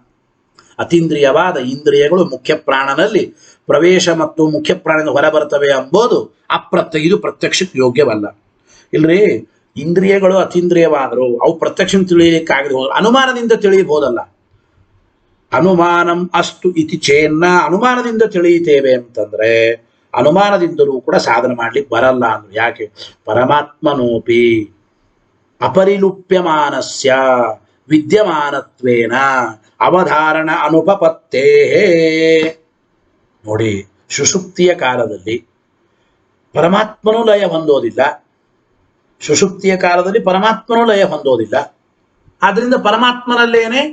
ಅತೀಂದ್ರಿಯವಾದ ಇಂದ್ರಿಯಗಳು ಮುಖ್ಯ ಪ್ರಾಣನಲ್ಲಿ ಪ್ರವೇಶ ಮತ್ತು ಮುಖ್ಯ ಪ್ರಾಣದಿಂದ ಹೊರಬರ್ತವೆ ಎಂಬುದು ಇದು ಪ್ರತ್ಯಕ್ಷಕ್ಕೆ ಯೋಗ್ಯವಲ್ಲ. ಇಲ್ರಿ, ಇಂದ್ರಿಯಗಳು ಅತೀಂದ್ರಿಯವಾದರೂ ಅವು ಪ್ರತ್ಯಕ್ಷ ತಿಳಿಯಲಿಕ್ಕಾಗದೆ ಹೋದ ಅನುಮಾನದಿಂದ ತಿಳಿಯಬಹುದಲ್ಲ. ಅನುಮಾನಂ ಅಸ್ತು ಇತಿ ಚೇನ್ನ, ಅನುಮಾನದಿಂದ ತಿಳಿಯುತ್ತೇವೆ ಅಂತಂದ್ರೆ ಅನುಮಾನದಿಂದಲೂ ಕೂಡ ಸಾಧನೆ ಮಾಡ್ಲಿಕ್ಕೆ ಬರಲ್ಲ ಅಂದ್ರು. ಯಾಕೆ? ಪರಮಾತ್ಮನೋಪಿ ಅಪರಿಲುಪ್ಯಮಾನಸ್ಯ ವಿದ್ಯಮಾನತ್ವೇನ ಅವಧಾರಣ ಅನುಪಪತ್ತೇ. ನೋಡಿ, ಸುಷುಪ್ತಿಯ ಕಾಲದಲ್ಲಿ ಪರಮಾತ್ಮನೂ ಲಯ ಹೊಂದೋದಿಲ್ಲ, ಸುಷುಪ್ತಿಯ ಕಾಲದಲ್ಲಿ ಪರಮಾತ್ಮನೂ ಲಯ ಹೊಂದೋದಿಲ್ಲ. ಆದ್ರಿಂದ ಪರಮಾತ್ಮನಲ್ಲೇನೆ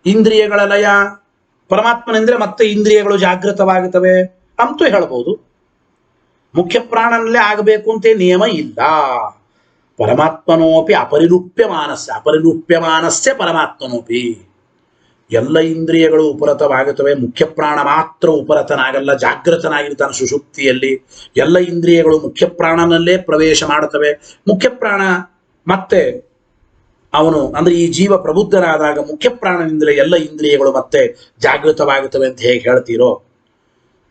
ಇಂದ್ರಿಯಗಳ ಲಯ, ಪರಮಾತ್ಮನೆಂದ್ರೆ ಮತ್ತೆ ಇಂದ್ರಿಯಗಳು ಜಾಗೃತವಾಗುತ್ತವೆ ಅಂತೂ ಹೇಳ್ಬೋದು. ಮುಖ್ಯ ಪ್ರಾಣನಲ್ಲೇ ಆಗಬೇಕು ಅಂತ ನಿಯಮ ಇಲ್ಲ. ಪರಮಾತ್ಮನೋಪಿ ಅಪರಿಲುಪ್ಯಮಾನಸ್ಯ ಪರಮಾತ್ಮನೋಪಿ. ಎಲ್ಲ ಇಂದ್ರಿಯಗಳು ಉಪರತವಾಗುತ್ತವೆ, ಮುಖ್ಯ ಪ್ರಾಣ ಮಾತ್ರ ಉಪರತನಾಗಲ್ಲ, ಜಾಗೃತನಾಗಿರ್ತಾನೆ ಸುಷುಪ್ತಿಯಲ್ಲಿ. ಎಲ್ಲ ಇಂದ್ರಿಯಗಳು ಮುಖ್ಯ ಪ್ರಾಣನಲ್ಲೇ ಪ್ರವೇಶ ಮಾಡುತ್ತವೆ. ಮುಖ್ಯ ಪ್ರಾಣ ಮತ್ತೆ ಅವನು ಅಂದ್ರೆ ಈ ಜೀವ ಪ್ರಬುದ್ಧನಾದಾಗ ಮುಖ್ಯ ಪ್ರಾಣನಿಂದಲೇ ಎಲ್ಲ ಇಂದ್ರಿಯಗಳು ಮತ್ತೆ ಜಾಗೃತವಾಗುತ್ತವೆ ಅಂತ ಹೇಗೆ ಹೇಳ್ತೀರೋ,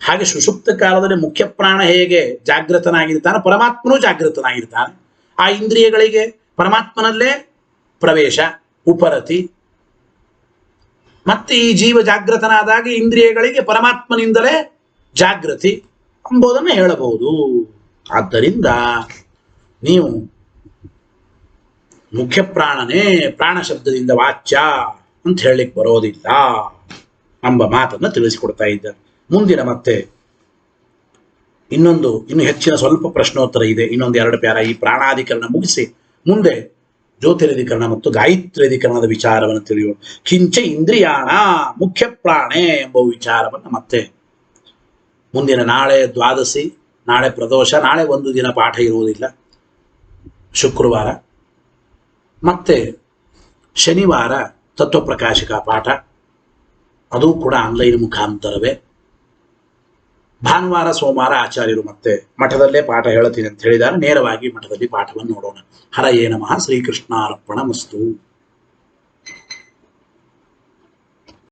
ಹಾಗೆ ಸುಷುಪ್ತ ಕಾಲದಲ್ಲಿ ಮುಖ್ಯ ಪ್ರಾಣ ಹೇಗೆ ಜಾಗೃತನಾಗಿರ್ತಾನೆ, ಪರಮಾತ್ಮನೂ ಜಾಗೃತನಾಗಿರ್ತಾನೆ. ಆ ಇಂದ್ರಿಯಗಳಿಗೆ ಪರಮಾತ್ಮನಲ್ಲೇ ಪ್ರವೇಶ ಉಪರತಿ. ಮತ್ತೆ ಈ ಜೀವ ಜಾಗೃತನಾದಾಗ ಇಂದ್ರಿಯಗಳಿಗೆ ಪರಮಾತ್ಮನಿಂದಲೇ ಜಾಗೃತಿ ಎಂಬುದನ್ನು ಹೇಳಬಹುದು. ಆದ್ದರಿಂದ ನೀವು ಮುಖ್ಯ ಪ್ರಾಣನೇ ಪ್ರಾಣ ಶಬ್ದದಿಂದ ವಾಚ್ಯ ಅಂತ ಹೇಳಲಿಕ್ಕೆ ಬರೋದಿಲ್ಲ ಎಂಬ ಮಾತನ್ನು ತಿಳಿಸಿಕೊಡ್ತಾ ಇದ್ದಾರೆ. ಮುಂದಿನ ಮತ್ತೆ ಇನ್ನು ಹೆಚ್ಚಿನ ಸ್ವಲ್ಪ ಪ್ರಶ್ನೋತ್ತರ ಇದೆ. ಇನ್ನೊಂದು 2 ಪ್ಯಾರ ಈ ಪ್ರಾಣಾಧಿಕರಣ ಮುಗಿಸಿ ಮುಂದೆ ಜ್ಯೋತಿರಧಿಕರಣ ಮತ್ತು ಗಾಯತ್ರ್ಯಧಿಕರಣದ ವಿಚಾರವನ್ನು ತಿಳಿಯೋಣ. ಕಿಂಚ ಇಂದ್ರಿಯಾಣ ಮುಖ್ಯ ಪ್ರಾಣೇ ಎಂಬ ವಿಚಾರವನ್ನು ಮತ್ತೆ ಮುಂದಿನ ನಾಳೆ ದ್ವಾದಶಿ, ನಾಳೆ ಪ್ರದೋಷ, ನಾಳೆ ಒಂದು ದಿನ ಪಾಠ ಇರುವುದಿಲ್ಲ, ಶುಕ್ರವಾರ ಮತ್ತೆ ಶನಿವಾರ ತತ್ವಪ್ರಕಾಶಿಕ ಪಾಠ, ಅದು ಕೂಡ ಆನ್ಲೈನ್ ಮುಖಾಂತರವೇ. ಭಾನುವಾರ ಸೋಮವಾರ ಆಚಾರ್ಯರು ಮತ್ತೆ ಮಠದಲ್ಲೇ ಪಾಠ ಹೇಳ್ತೀನಿ ಅಂತ ಹೇಳಿದ್ದಾರೆ. ನೇರವಾಗಿ ಮಠದಲ್ಲಿ ಪಾಠವನ್ನು ನೋಡೋಣ. ಹರಯೇ ನಮಃ. ಶ್ರೀಕೃಷ್ಣಾರ್ಪಣಮಸ್ತು.